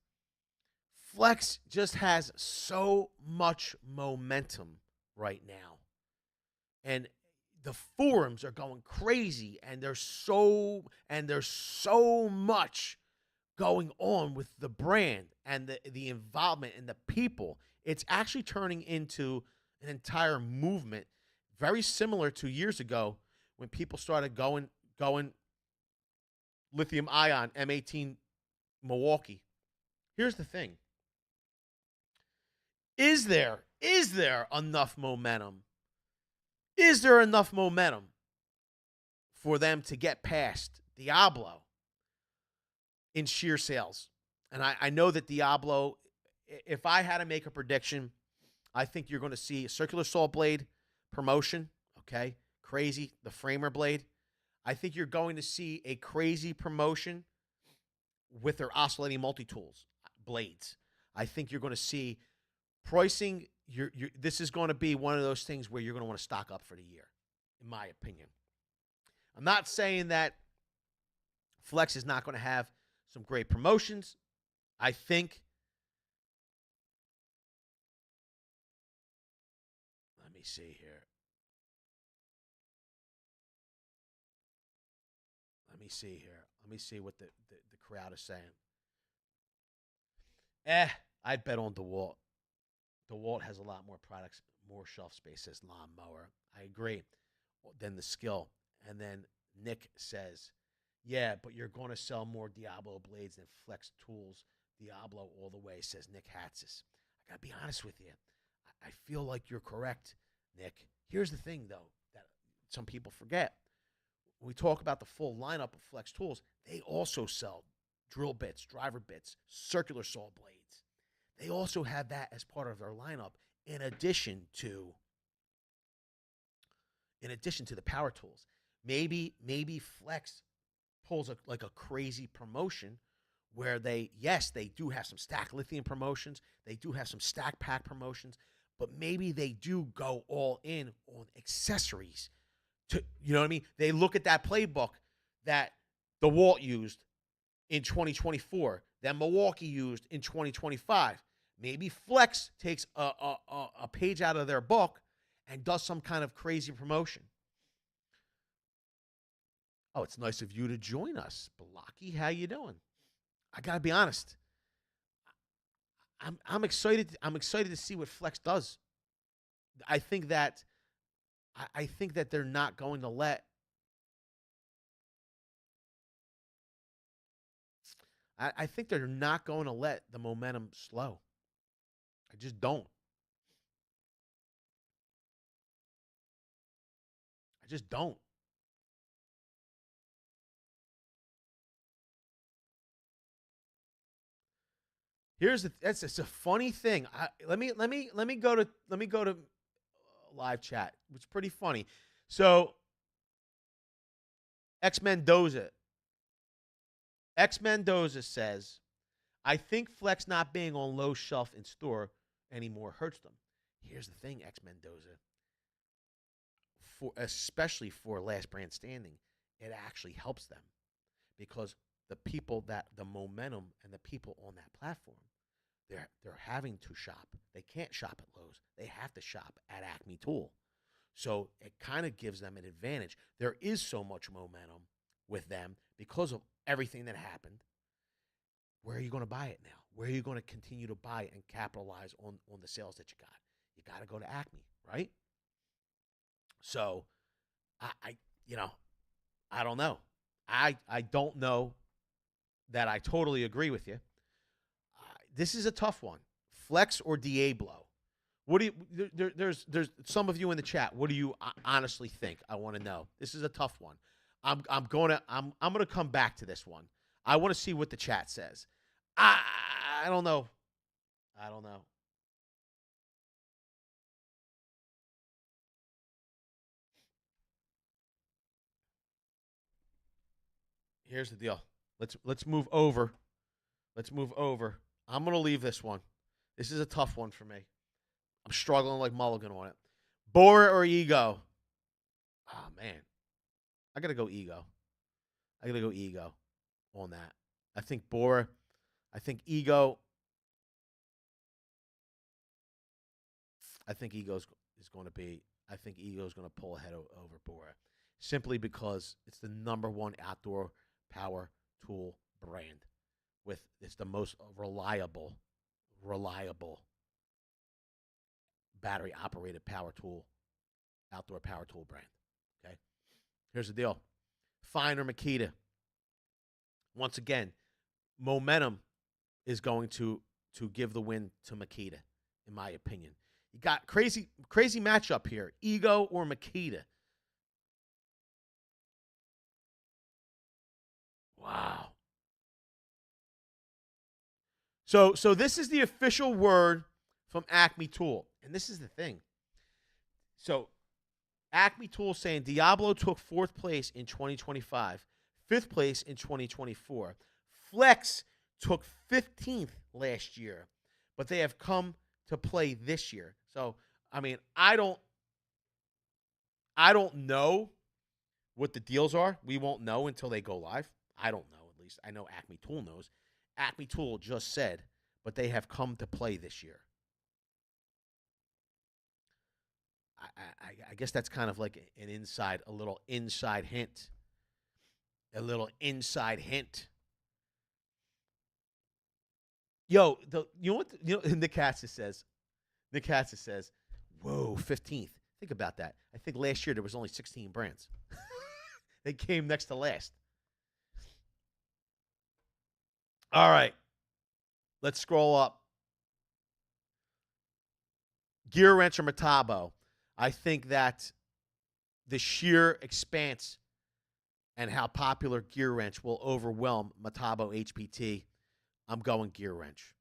Flex just has so much momentum right now. And the forums are going crazy, and there's so much going on with the brand and the involvement and the people. It's actually turning into an entire movement, very similar to years ago when people started going lithium ion M18 Milwaukee. Here's the thing: is there enough momentum? Is there enough momentum for them to get past Diablo in sheer sales? And I know that Diablo, if I had to make a prediction, I think you're going to see a circular saw blade promotion. Okay. Crazy. The framer blade. I think you're going to see a crazy promotion with their oscillating multi-tools blades. I think you're going to see pricing. This is going to be one of those things where you're going to want to stock up for the year, in my opinion. I'm not saying that Flex is not going to have some great promotions. I think, let me see here. Let me see what the crowd is saying. I'd bet on DeWalt. DeWalt has a lot more products, more shelf space as lawnmower. I agree. Then the skill. And then Nick says, yeah, but you're going to sell more Diablo blades than Flex tools. Diablo all the way, says Nick Hatzis. I got to be honest with you. I feel like you're correct, Nick. Here's the thing, though, that some people forget. When we talk about the full lineup of Flex tools, they also sell drill bits, driver bits, circular saw blades. They also have that as part of their lineup in addition to the power tools. Maybe Flex pulls like a crazy promotion where they do have some stack lithium promotions, they do have some stack pack promotions, but maybe they do go all in on accessories. You know what I mean? They look at that playbook that DeWalt used in 2024, that Milwaukee used in 2025. Maybe Flex takes a page out of their book and does some kind of crazy promotion. Oh, it's nice of you to join us, Balaki. How you doing? I gotta be honest. I'm excited. I'm excited to see what Flex does. I think that I think that they're not going to let. I think they're not going to let the momentum slow. I just don't. I just don't. Here's the. It's a funny thing. Let me go to live chat. It's pretty funny. So X Mendoza says, I think Flex not being on low shelf in store anymore hurts them. Here's the thing, X Mendoza. For especially for Last Brand Standing, it actually helps them because the momentum and the people on that platform, they're having to shop. They can't shop at Lowe's. They have to shop at Acme Tool. So it kind of gives them an advantage. There is so much momentum with them because of everything that happened. Where are you going to buy it now? Where are you going to continue to buy and capitalize on the sales that you got? You got to go to Acme, right? So I I don't know. I don't know that I totally agree with you. This is a tough one. Flex or Diablo? What do you? There's some of you in the chat. What do you honestly think? I want to know. This is a tough one. I'm gonna come back to this one. I want to see what the chat says. I I don't know. I don't know. Here's the deal. Let's move over. Let's move over. I'm gonna leave this one. This is a tough one for me. I'm struggling like Mulligan on it. Bora or Ego? Oh man, I gotta go Ego. I gotta go Ego on that. I think Bora. I think Ego. I think Ego's is going to be. I think Ego's going to pull ahead over Bora, simply because it's the number one outdoor power tool brand. it's the most reliable battery operated power tool, outdoor power tool brand. Okay, here's the deal: Fine or Makita. Once again, momentum is going to give the win to Makita, in my opinion. You got crazy matchup here: Ego or Makita. Wow. So this is the official word from Acme Tool, and this is the thing. So Acme Tool saying Diablo took 4th place in 2025, 5th place in 2024. Flex took 15th last year, but they have come to play this year. So I mean, I don't know what the deals are. We won't know until they go live. I don't know, at least. I know Acme Tool knows. Acme Tool just said, but they have come to play this year. I guess that's kind of like a little inside hint. A little inside hint. Yo, you know what? Nick Hatsis says. Whoa, 15th. Think about that. I think last year there was only 16 brands. They came next to last. All right. Let's scroll up. Gear Wrench or Metabo. I think that the sheer expanse and how popular Gear Wrench will overwhelm Metabo HPT. I'm going Gear Wrench.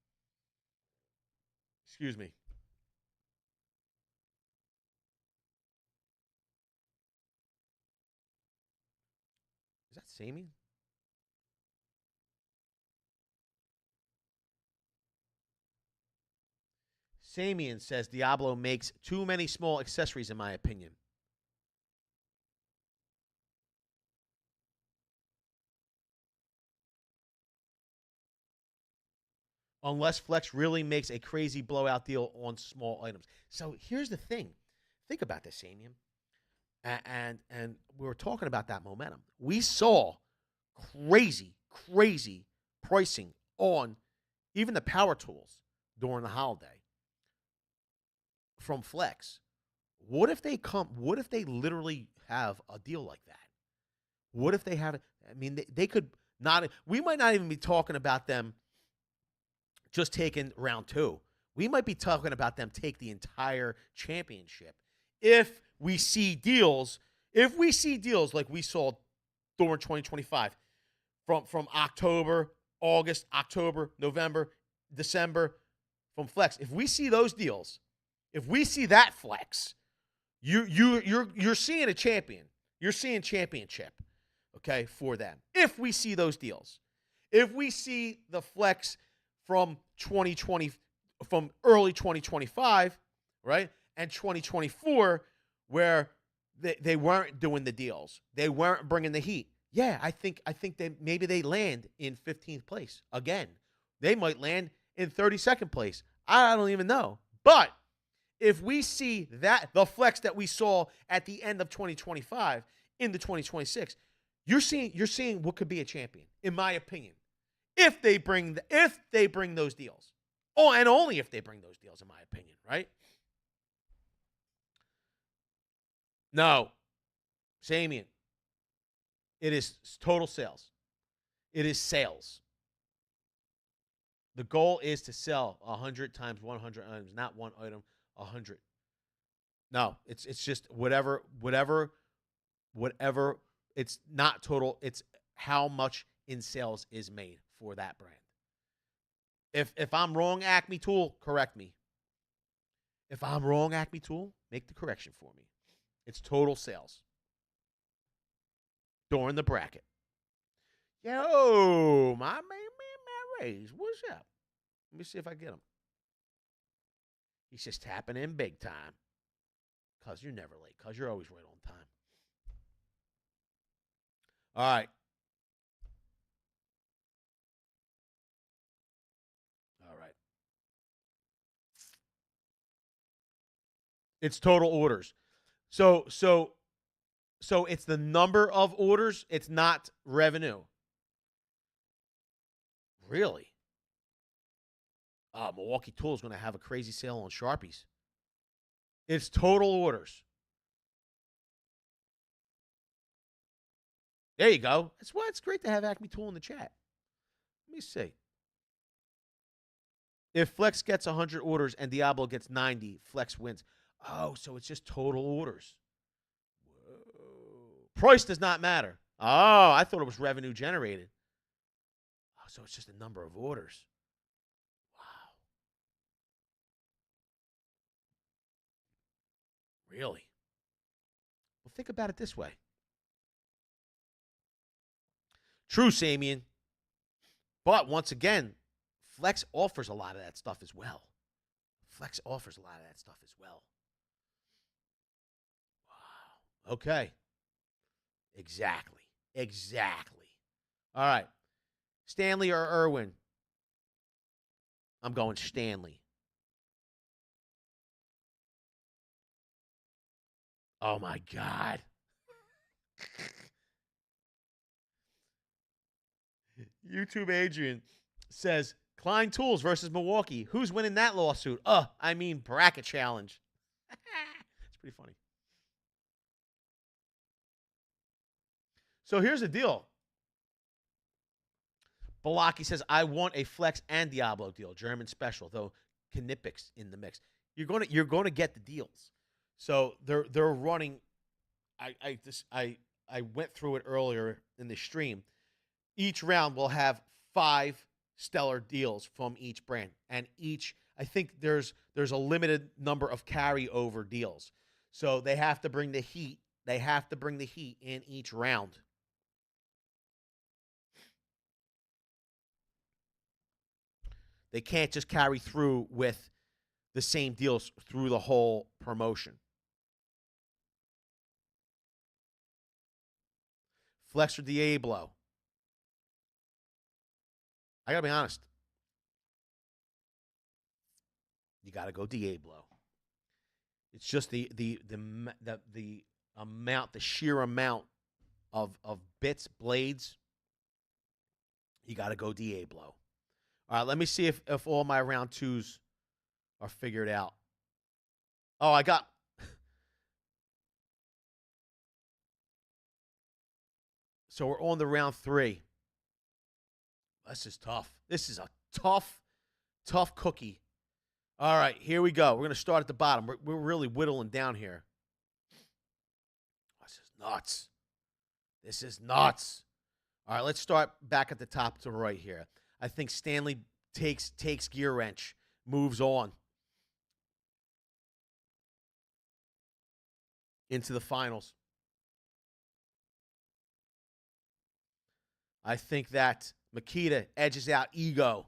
Excuse me. Is that Samian? Samian says Diablo makes too many small accessories, in my opinion. Unless Flex really makes a crazy blowout deal on small items. So here's the thing. Think about this, Samian. And we were talking about that momentum. We saw crazy pricing on even the power tools during the holiday from Flex. What if they literally have a deal like that? What if they have it? I mean, they could not. We might not even be talking about them just taking round 2. We might be talking about them take the entire championship if we see deals. If we see deals like we saw during 2025 from October, August, October, November, December from Flex. If we see those deals, if we see that Flex, you're seeing a champion. You're seeing championship, okay, for them. If we see those deals. If we see the Flex from 2020, from early 2025, right, and 2024, where they weren't doing the deals, they weren't bringing the heat. Yeah, I think maybe they land in 15th place again. They might land in 32nd place. I don't even know. But if we see that the Flex that we saw at the end of 2025 into 2026, you're seeing what could be a champion, in my opinion. If they bring those deals. Oh, and only if they bring those deals, in my opinion, right? No. Samian. It is total sales. It is sales. The goal is to sell 100 times 100 items, not one item, 100. No, it's just whatever. It's not total. It's how much in sales is made for that brand. If I'm wrong, Acme Tool, correct me. If I'm wrong, Acme Tool, make the correction for me. It's total sales during the bracket. Yo, my man, Matt Rays, what's up? Let me see if I get him. He's just tapping in big time. Because you're never late. Because you're always right on time. All right. All right. It's total orders. So it's the number of orders. It's not revenue. Really? Milwaukee Tool is going to have a crazy sale on Sharpies. It's total orders. There you go. That's why it's great to have Acme Tool in the chat. Let me see. If Flex gets 100 orders and Diablo gets 90, Flex wins. Oh, so it's just total orders. Whoa. Price does not matter. Oh, I thought it was revenue generated. Oh, so it's just a number of orders. Wow. Really? Well, think about it this way. True, Samian. But once again, Flex offers a lot of that stuff as well. Flex offers a lot of that stuff as well. Wow. Okay. Exactly. All right. Stanley or Irwin? I'm going Stanley. Oh, my God. YouTube Adrian says, Klein Tools versus Milwaukee. Who's winning that lawsuit? Bracket challenge. It's pretty funny. So here's the deal. Balaki says, I want a Flex and Diablo deal, German special, though Knippick's in the mix. You're going to get the deals. So they're running. I went through it earlier in the stream. Each round will have 5 stellar deals from each brand, and I think there's a limited number of carryover deals. So they have to bring the heat. They have to bring the heat in each round. They can't just carry through with the same deals through the whole promotion. Flex or Diablo? I gotta be honest. You gotta go Diablo. It's just the amount, the sheer amount of bits, blades. You gotta go Diablo. All right, let me see if all my round 2s are figured out. Oh, I got. So we're on the round 3. This is tough. This is a tough cookie. All right, here we go. We're going to start at the bottom. We're really whittling down here. This is nuts. All right, let's start back at the top to right here. I think Stanley takes gear wrench, moves on into the finals. I think that Makita edges out Ego.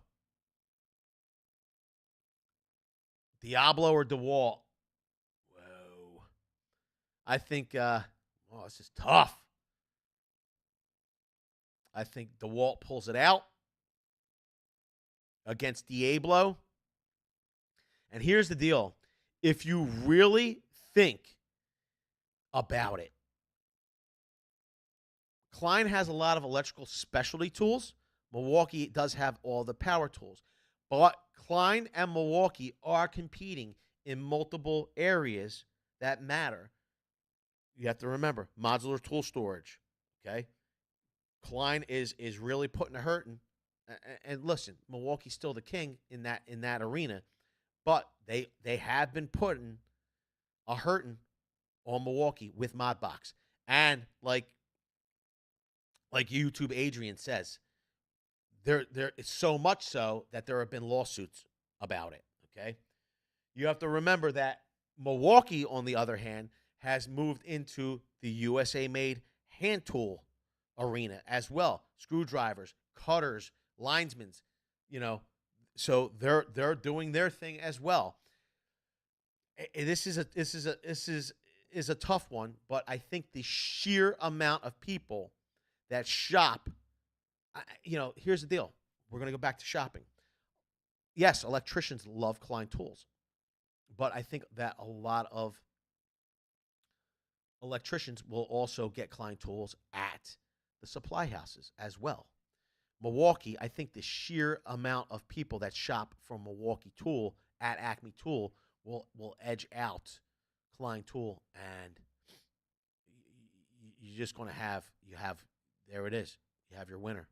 Diablo or DeWalt? Whoa. I think, this is tough. I think DeWalt pulls it out against Diablo. And here's the deal. If you really think about it, Klein has a lot of electrical specialty tools. Milwaukee does have all the power tools. But Klein and Milwaukee are competing in multiple areas that matter. You have to remember, modular tool storage, okay? Klein is really putting a hurting. And listen, Milwaukee's still the king in that arena, but they have been putting a hurting on Milwaukee with Modbox. And like YouTube Adrian says, there it's so much so that there have been lawsuits about it, okay? You have to remember that Milwaukee, on the other hand, has moved into the USA-made hand tool arena as well. Screwdrivers, cutters, linesmen, so they're doing their thing as well. This is a tough one, but I think the sheer amount of people that shop, here's the deal. We're going to go back to shopping. Yes, electricians love Klein tools, but I think that a lot of electricians will also get Klein tools at the supply houses as well. Milwaukee, I think the sheer amount of people that shop from Milwaukee Tool at Acme Tool will edge out Klein Tool, and you're just going to have there it is. You have your winner.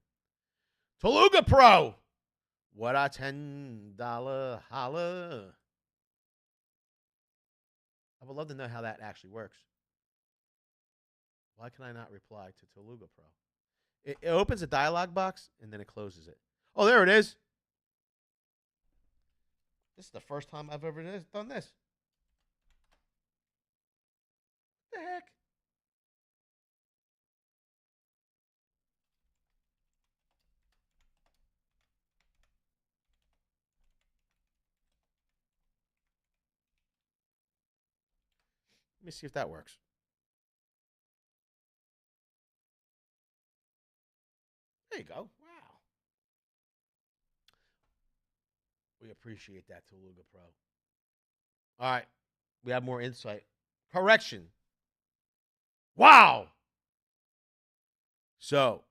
Toluga Pro. What a $10 holla. I would love to know how that actually works. Why can I not reply to Toluga Pro? It opens a dialog box and then it closes it. Oh, there it is. This is the first time I've ever done this. What the heck? Let me see if that works. There you go. Wow. We appreciate that, Toluga Pro. All right. We have more insight. Correction. Wow. So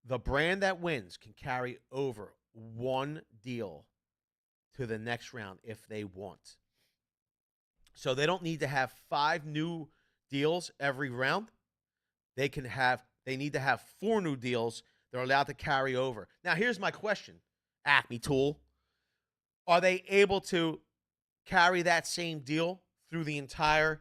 the brand that wins can carry over one deal to the next round if they want. So they don't need to have 5 new deals every round. They need to have 4 new deals they're allowed to carry over. Now here's my question. Acme Tool, are they able to carry that same deal through the entire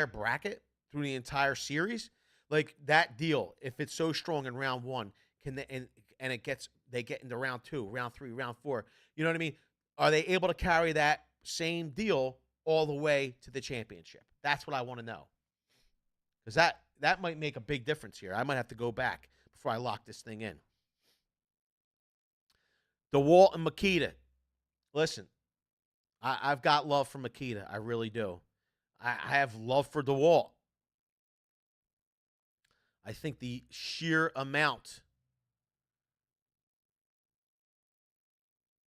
bracket, through the entire series? Like that deal, if it's so strong in round 1, can they, and they get into round 2, round 3, round 4. You know what I mean? Are they able to carry that same deal all the way to the championship? That's what I want to know. Because that might make a big difference here. I might have to go back before I lock this thing in. DeWalt and Makita. Listen, I've got love for Makita. I really do. I have love for DeWalt. I think the sheer amount.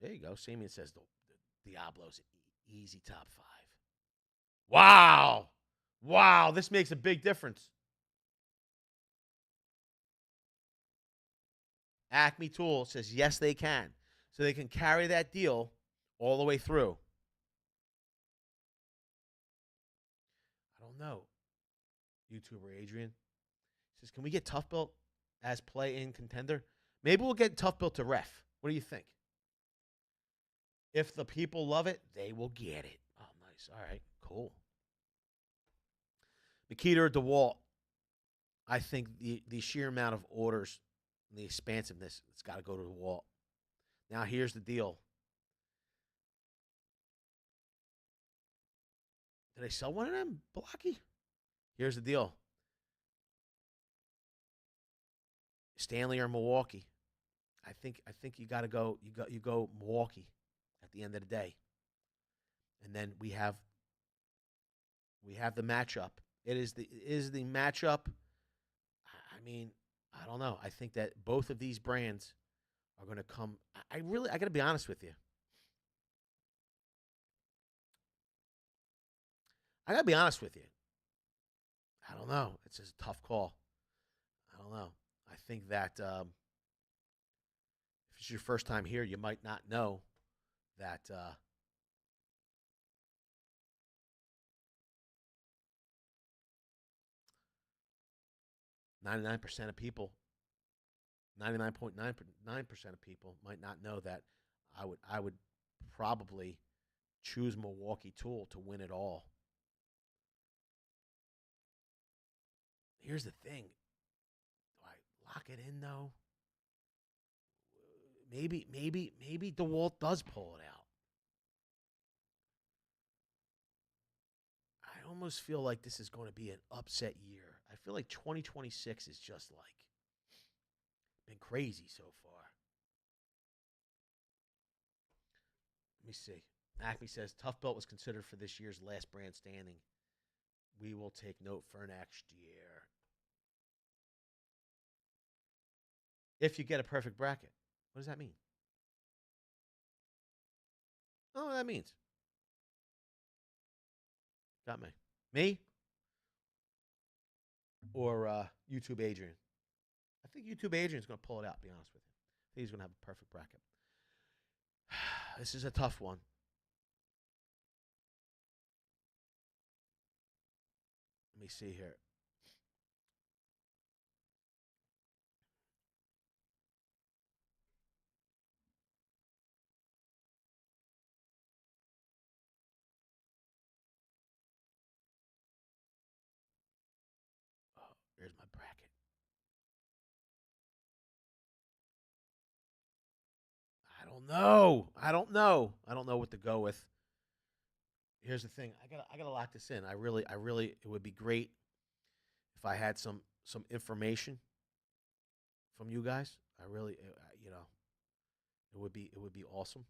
There you go. Samian says the Diablo's easy top 5. Wow. Wow. This makes a big difference. Acme Tool says yes, they can. So they can carry that deal all the way through. I don't know. YouTuber Adrian says, can we get Tough Belt as play-in contender? Maybe we'll get Tough Belt to ref. What do you think? If the people love it, they will get it. Oh, nice. All right, cool. Makita or DeWalt, I think the sheer amount of orders and the expansiveness, it's got to go to DeWalt. Now, here's the deal. Did I sell one of them, Blocky? Here's the deal. Stanley or Milwaukee. I think you got to go. You go Milwaukee at the end of the day, and then we have the matchup. It is the matchup. I mean, I don't know. I think that both of these brands are going to come. I got to be honest with you. I got to be honest with you. I don't know. It's just a tough call. I don't know. I think that if it's your first time here, you might not know that 99% of people, 99.99% of people might not know that I would probably choose Milwaukee Tool to win it all. Here's the thing. Do I lock it in though? Maybe DeWalt does pull it out. I almost feel like this is going to be an upset year. I feel like 2026 is just like been crazy so far. Let me see. Acme says Tough Belt was considered for this year's last brand standing. We will take note for next year. If you get a perfect bracket. What does that mean? Oh, what that means. Got me. Me? Or YouTube Adrian? think YouTube Adrian's going to pull it out. To be honest with you, I think he's going to have a perfect bracket. This is a tough one. Let me see here. Oh, here's my bracket. I don't know. I don't know what to go with. Here's the thing. I gotta lock this in. I really, it would be great if I had some information from you guys. I really, you know, it would be awesome.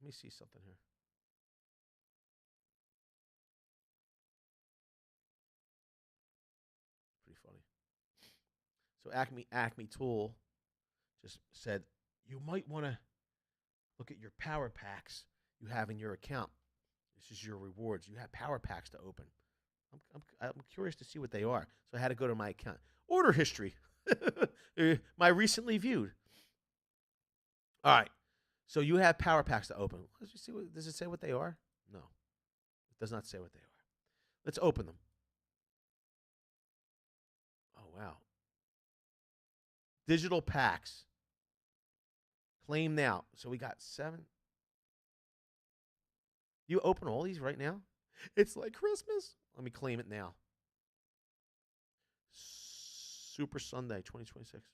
Let me see something here. Pretty funny. So Acme Tool just said you might want to look at your power packs you have in your account. This is your rewards. You have power packs to open. I'm curious to see what they are. So I had to go to my account. Order history. My recently viewed. All right. So you have power packs to open. Let's see. Does it say what they are? No, it does not say what they are. Let's open them. Oh wow. Digital packs. Claim now. So we got 7. You open all these right now? It's like Christmas. Let me claim it now. Super Sunday 2026.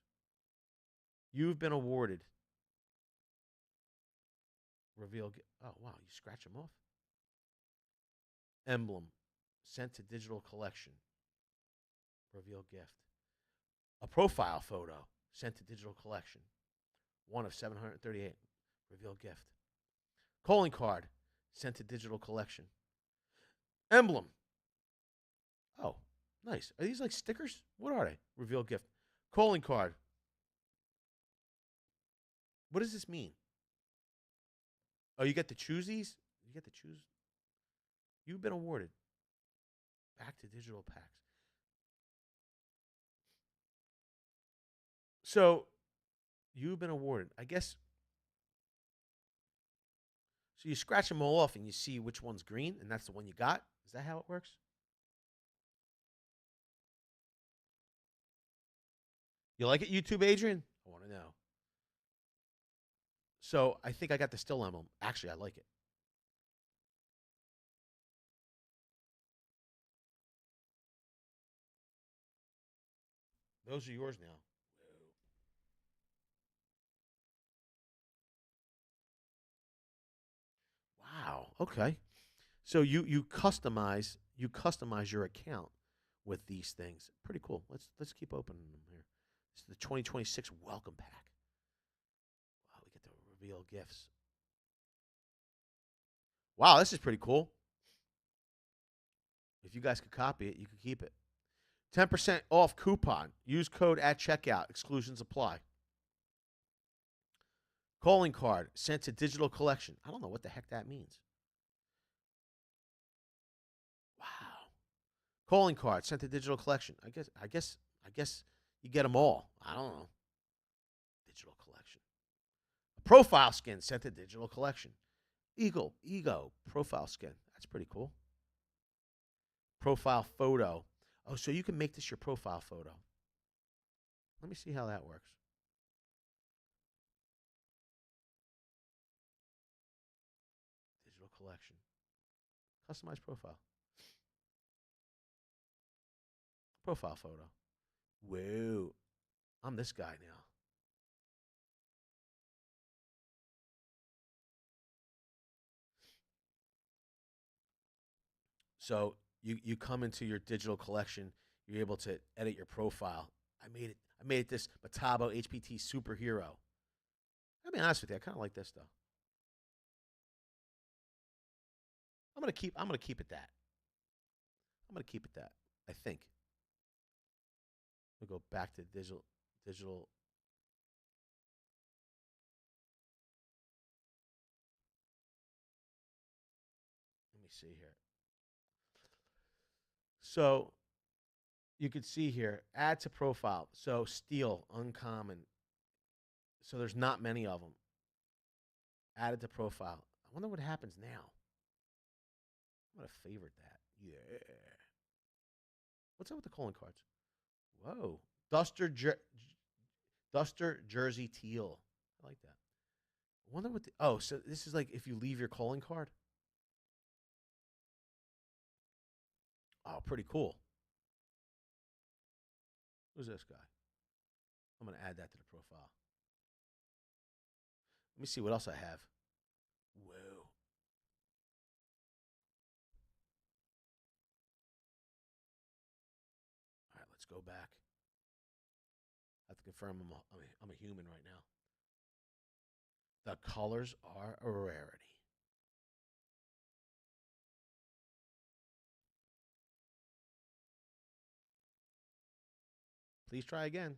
You've been awarded. Reveal. Oh, wow. You scratch them off. Emblem. Sent to digital collection. Reveal gift. A profile photo. Sent to digital collection. One of 738. Reveal gift. Calling card. Sent to digital collection. Emblem. Oh, nice. Are these like stickers? What are they? Reveal gift. Calling card. What does this mean? Oh, you get to choose these? You get to choose. You've been awarded. Back to digital packs. So you've been awarded. I guess. So you scratch them all off and you see which one's green, and that's the one you got. Is that how it works? You like it, YouTube Adrian? I want to know. So I think I got the still emblem. Actually, I like it. Those are yours now. Wow. Okay. So you customize your account with these things. Pretty cool. Let's keep opening them here. This is the 2026 welcome pack. Wow, we get to reveal gifts. Wow, this is pretty cool. If you guys could copy it, you could keep it. 10% off coupon. Use code at checkout. Exclusions apply. Calling card sent to digital collection. I don't know what the heck that means. Wow. Calling card sent to digital collection. I guess you get them all. I don't know. Digital collection. A profile skin sent to digital collection. Ego profile skin. That's pretty cool. Profile photo. Oh, so you can make this your profile photo. Let me see how that works. Digital collection. Customized profile. Profile photo. Whoa. I'm this guy now. So you come into your digital collection, you're able to edit your profile. I made it this Matabo HPT superhero. I'll be honest with you, I kind of like this though. I'm gonna keep it that. I'm gonna keep it that. I think. We go back to digital. Let me see here. So You could see here, add to profile. So steel, uncommon. So there's not many of them. Added to profile. I wonder what happens now. I'm gonna favorite that. Yeah. What's up with the calling cards? Whoa. Duster Duster Jersey Teal. I like that. I wonder what the, oh, so this is like if you leave your calling card? Oh, pretty cool. Who's this guy? I'm gonna add that to the profile. Let me see what else I have. Whoa. All right, let's go back. I have to confirm I'm a human right now. The colors are a rarity. Please try again.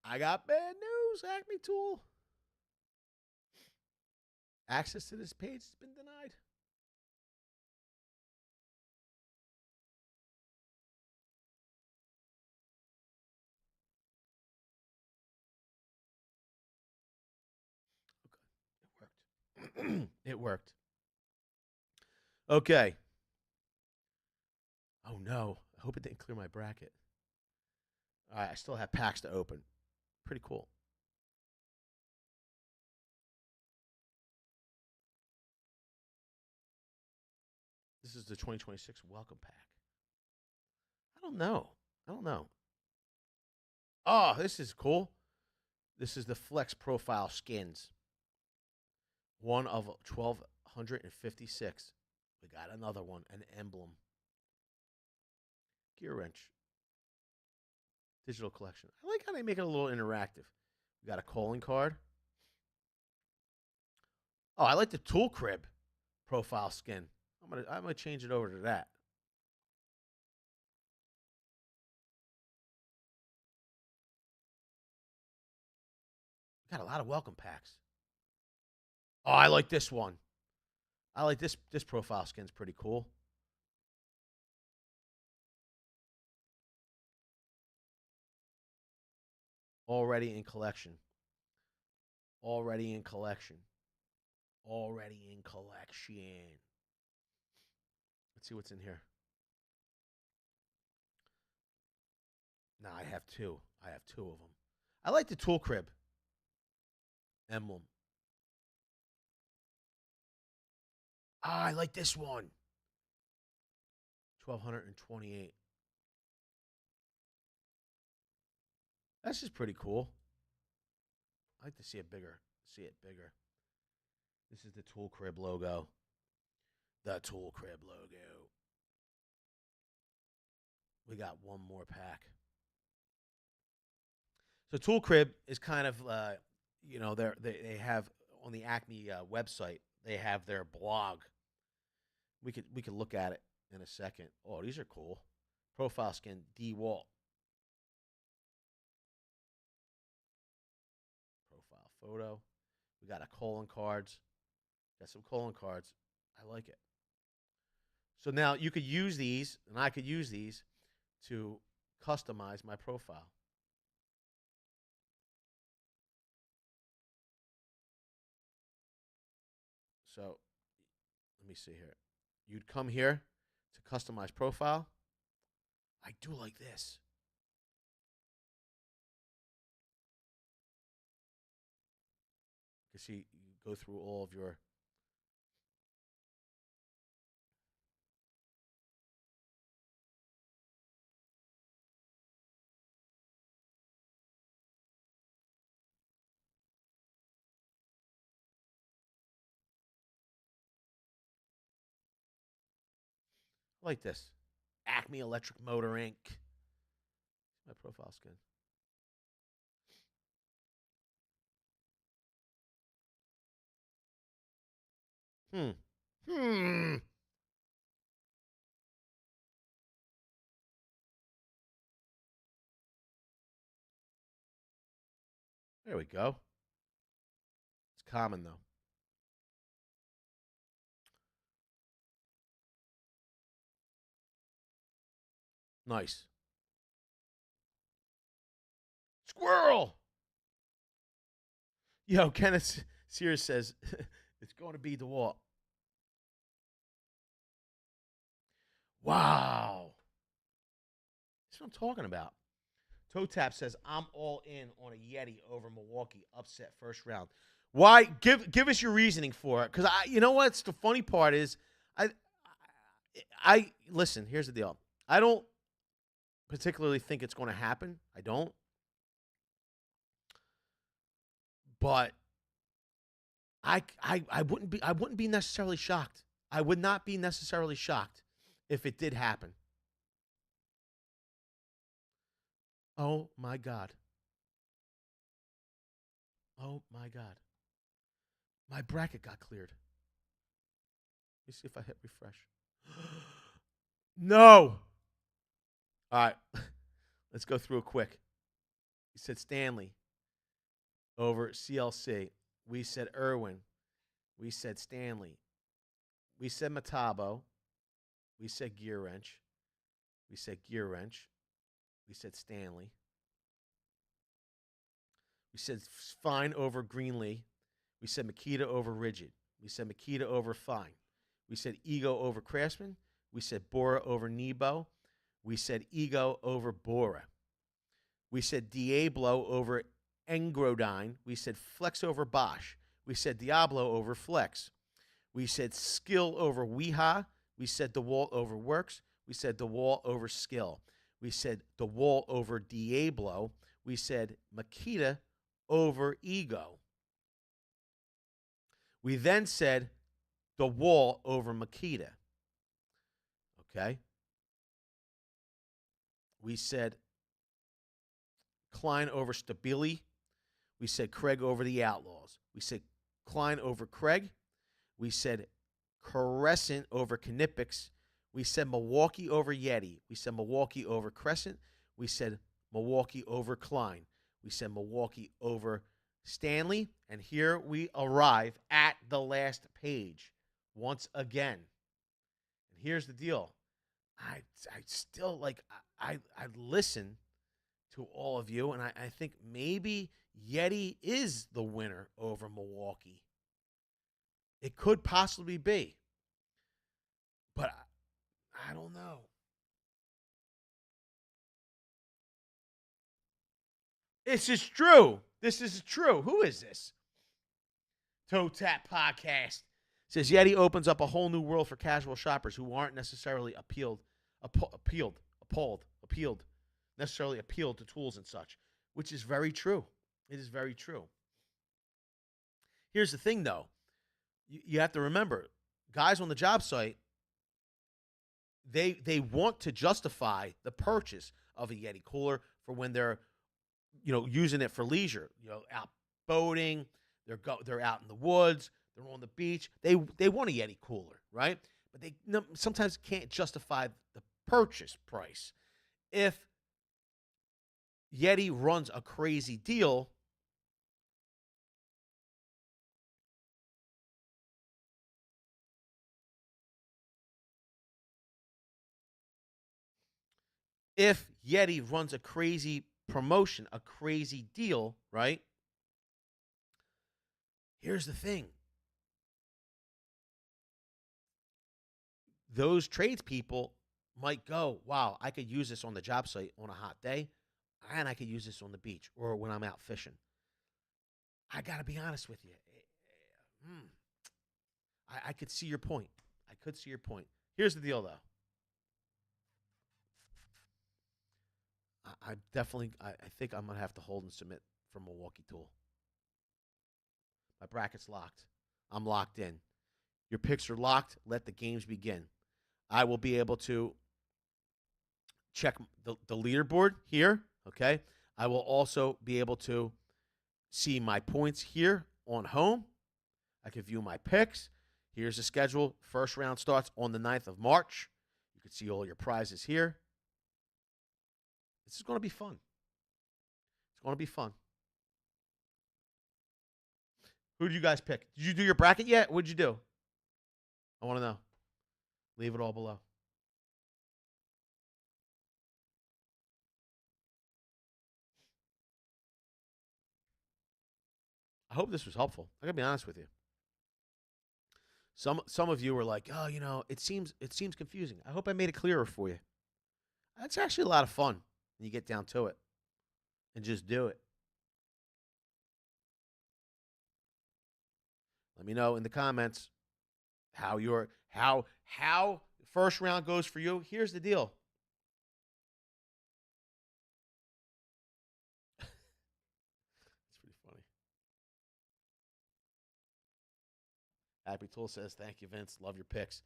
I got bad news, Acme Tool. Access to this page has been denied. Okay, it worked. It worked. Okay. Oh no. I hope it didn't clear my bracket. All right, I still have packs to open. Pretty cool. This is the 2026 welcome pack. I don't know. I don't know. Oh, this is cool. This is the Flex Profile skins. One of 1,256. We got another one, an emblem. Gear wrench. Digital collection. I like how they make it a little interactive. We got a calling card. Oh, I like the tool crib profile skin. I'm gonna change it over to that. We got a lot of welcome packs. Oh, I like this one. I like this profile skin's pretty cool. Already in collection. Already in collection. Already in collection. Let's see what's in here. Nah, I have two. I have two of them. I like the tool crib emblem. Ah, I like this one. 1,228. That's just pretty cool. I like to see it bigger. See it bigger. This is the tool crib logo. The tool crib logo. We got one more pack. So tool crib is kind of, they have on the Acme website. They have their blog. We could look at it in a second. Oh, these are cool. Profile skin D Walt. Profile photo. We got a calling cards. Got some calling cards. I like it. So now you could use these, and I could use these to customize my profile. So let me see here. You'd come here to customize profile. I do like this. You can see you go through all of your. I like this. Acme Electric Motor Inc. My profile skin. Hmm. Hmm. There we go. It's common though. Nice. Squirrel. Yo, Kenneth Sears says it's going to be DeWalt. Wow. That's what I'm talking about. Toe Tap says I'm all in on a Yeti over Milwaukee upset first round. Why? Give us your reasoning for it, because you know what's the funny part is, I I listen. Here's the deal. I don't particularly think it's going to happen. I don't, but I wouldn't be necessarily shocked. I would not be necessarily shocked if it did happen. Oh my god. Oh my god. My bracket got cleared. Let me see if I hit refresh. No. All right. Let's go through it quick. You said Stanley over CLC. We said Irwin. We said Stanley. We said Matabo. We said Gear Wrench. We said Gear Wrench. We said Stanley. We said Fine over Greenlee. We said Makita over Rigid. We said Makita over Fine. We said Ego over Craftsman. We said Bora over Nebo. We said Ego over Bora. We said Diablo over Engrodyne. We said Flex over Bosch. We said Diablo over Flex. We said Skill over Weha. We said DeWalt over Works. We said DeWalt over Skill. We said DeWalt over Diablo. We said Makita over Ego. We then said DeWalt over Makita. Okay. We said Klein over Stabili. We said Craig over the Outlaws. We said Klein over Craig. We said Crescent over Knipex. We said Milwaukee over Yeti. We said Milwaukee over Crescent. We said Milwaukee over Klein. We said Milwaukee over Stanley. And here we arrive at the last page once again. And here's the deal. I still like I listen to all of you, and I think maybe Yeti is the winner over Milwaukee. It could possibly be, but I don't know. This is true. This is true. Who is this? Toe Tap Podcast says Yeti opens up a whole new world for casual shoppers who aren't necessarily appealed, necessarily appealed to tools and such, which is very true. It is very true. Here's the thing, though. You have to remember, guys on the job site, they want to justify the purchase of a Yeti cooler for when they're using it for leisure. Out boating, they're out in the woods, they're on the beach. They want a Yeti cooler, right? But they sometimes can't justify the purchase price. If Yeti runs a crazy deal, if Yeti runs a crazy promotion, a crazy deal, right? Here's the thing. Those tradespeople might go, wow, I could use this on the job site on a hot day, and I could use this on the beach or when I'm out fishing. I got to be honest with you. I could see your point. I could see your point. Here's the deal, though. I think I'm going to have to hold and submit for Milwaukee Tool. My bracket's locked. I'm locked in. Your picks are locked. Let the games begin. I will be able to check the leaderboard here. Okay. I will also be able to see my points here on home. I can view my picks. Here's the schedule. First round starts on the 9th of March. You can see all your prizes here. This is going to be fun. It's going to be fun. Who did you guys pick? Did you do your bracket yet? What'd you do? I want to know. Leave it all below. I hope this was helpful. I gotta be honest with you. Some of you were like, oh, it seems confusing. I hope I made it clearer for you. That's actually a lot of fun when you get down to it and just do it. Let me know in the comments how first round goes for you. Here's the deal. It's pretty funny. Happy Tool says, thank you, Vince. Love your picks.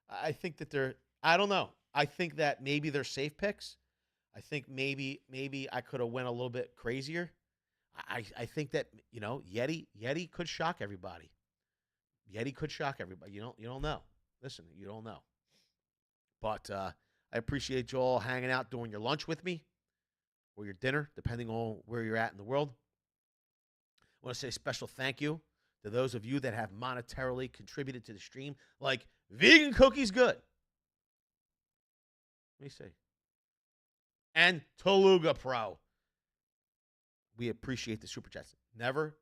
I think that I don't know. I think that maybe they're safe picks. I think maybe I could have went a little bit crazier. I think that, Yeti could shock everybody. Yeti could shock everybody. You don't know. Listen, you don't know. But I appreciate you all hanging out doing your lunch with me or your dinner, depending on where you're at in the world. I want to say a special thank you to those of you that have monetarily contributed to the stream, like Vegan Cookies Good. Let me see. And Toluga Pro. We appreciate the super chats. Never,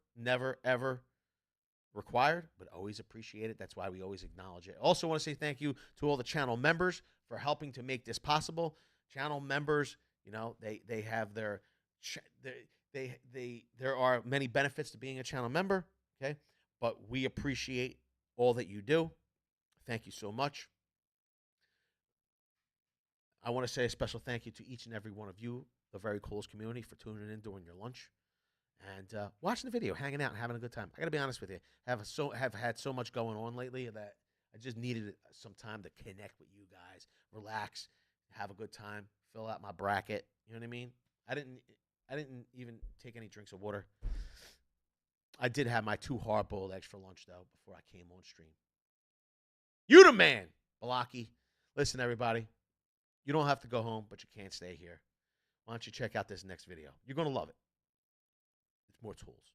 ever required, but always appreciate it. That's why we always acknowledge it. Also want to say thank you to all the channel members for helping to make this possible. Channel members, they have there are many benefits to being a channel member, okay? But we appreciate all that you do. Thank you so much. I want to say a special thank you to each and every one of you, the Very Coolest community, for tuning in during your lunch and watching the video, hanging out, and having a good time. I got to be honest with you. Have had so much going on lately that I just needed some time to connect with you guys, relax, have a good time, fill out my bracket. You know what I mean? I didn't even take any drinks of water. I did have my 2 hard-boiled eggs for lunch, though, before I came on stream. You the man, Balaki. Listen, everybody. You don't have to go home, but you can't stay here. Why don't you check out this next video? You're going to love it. It's more tools.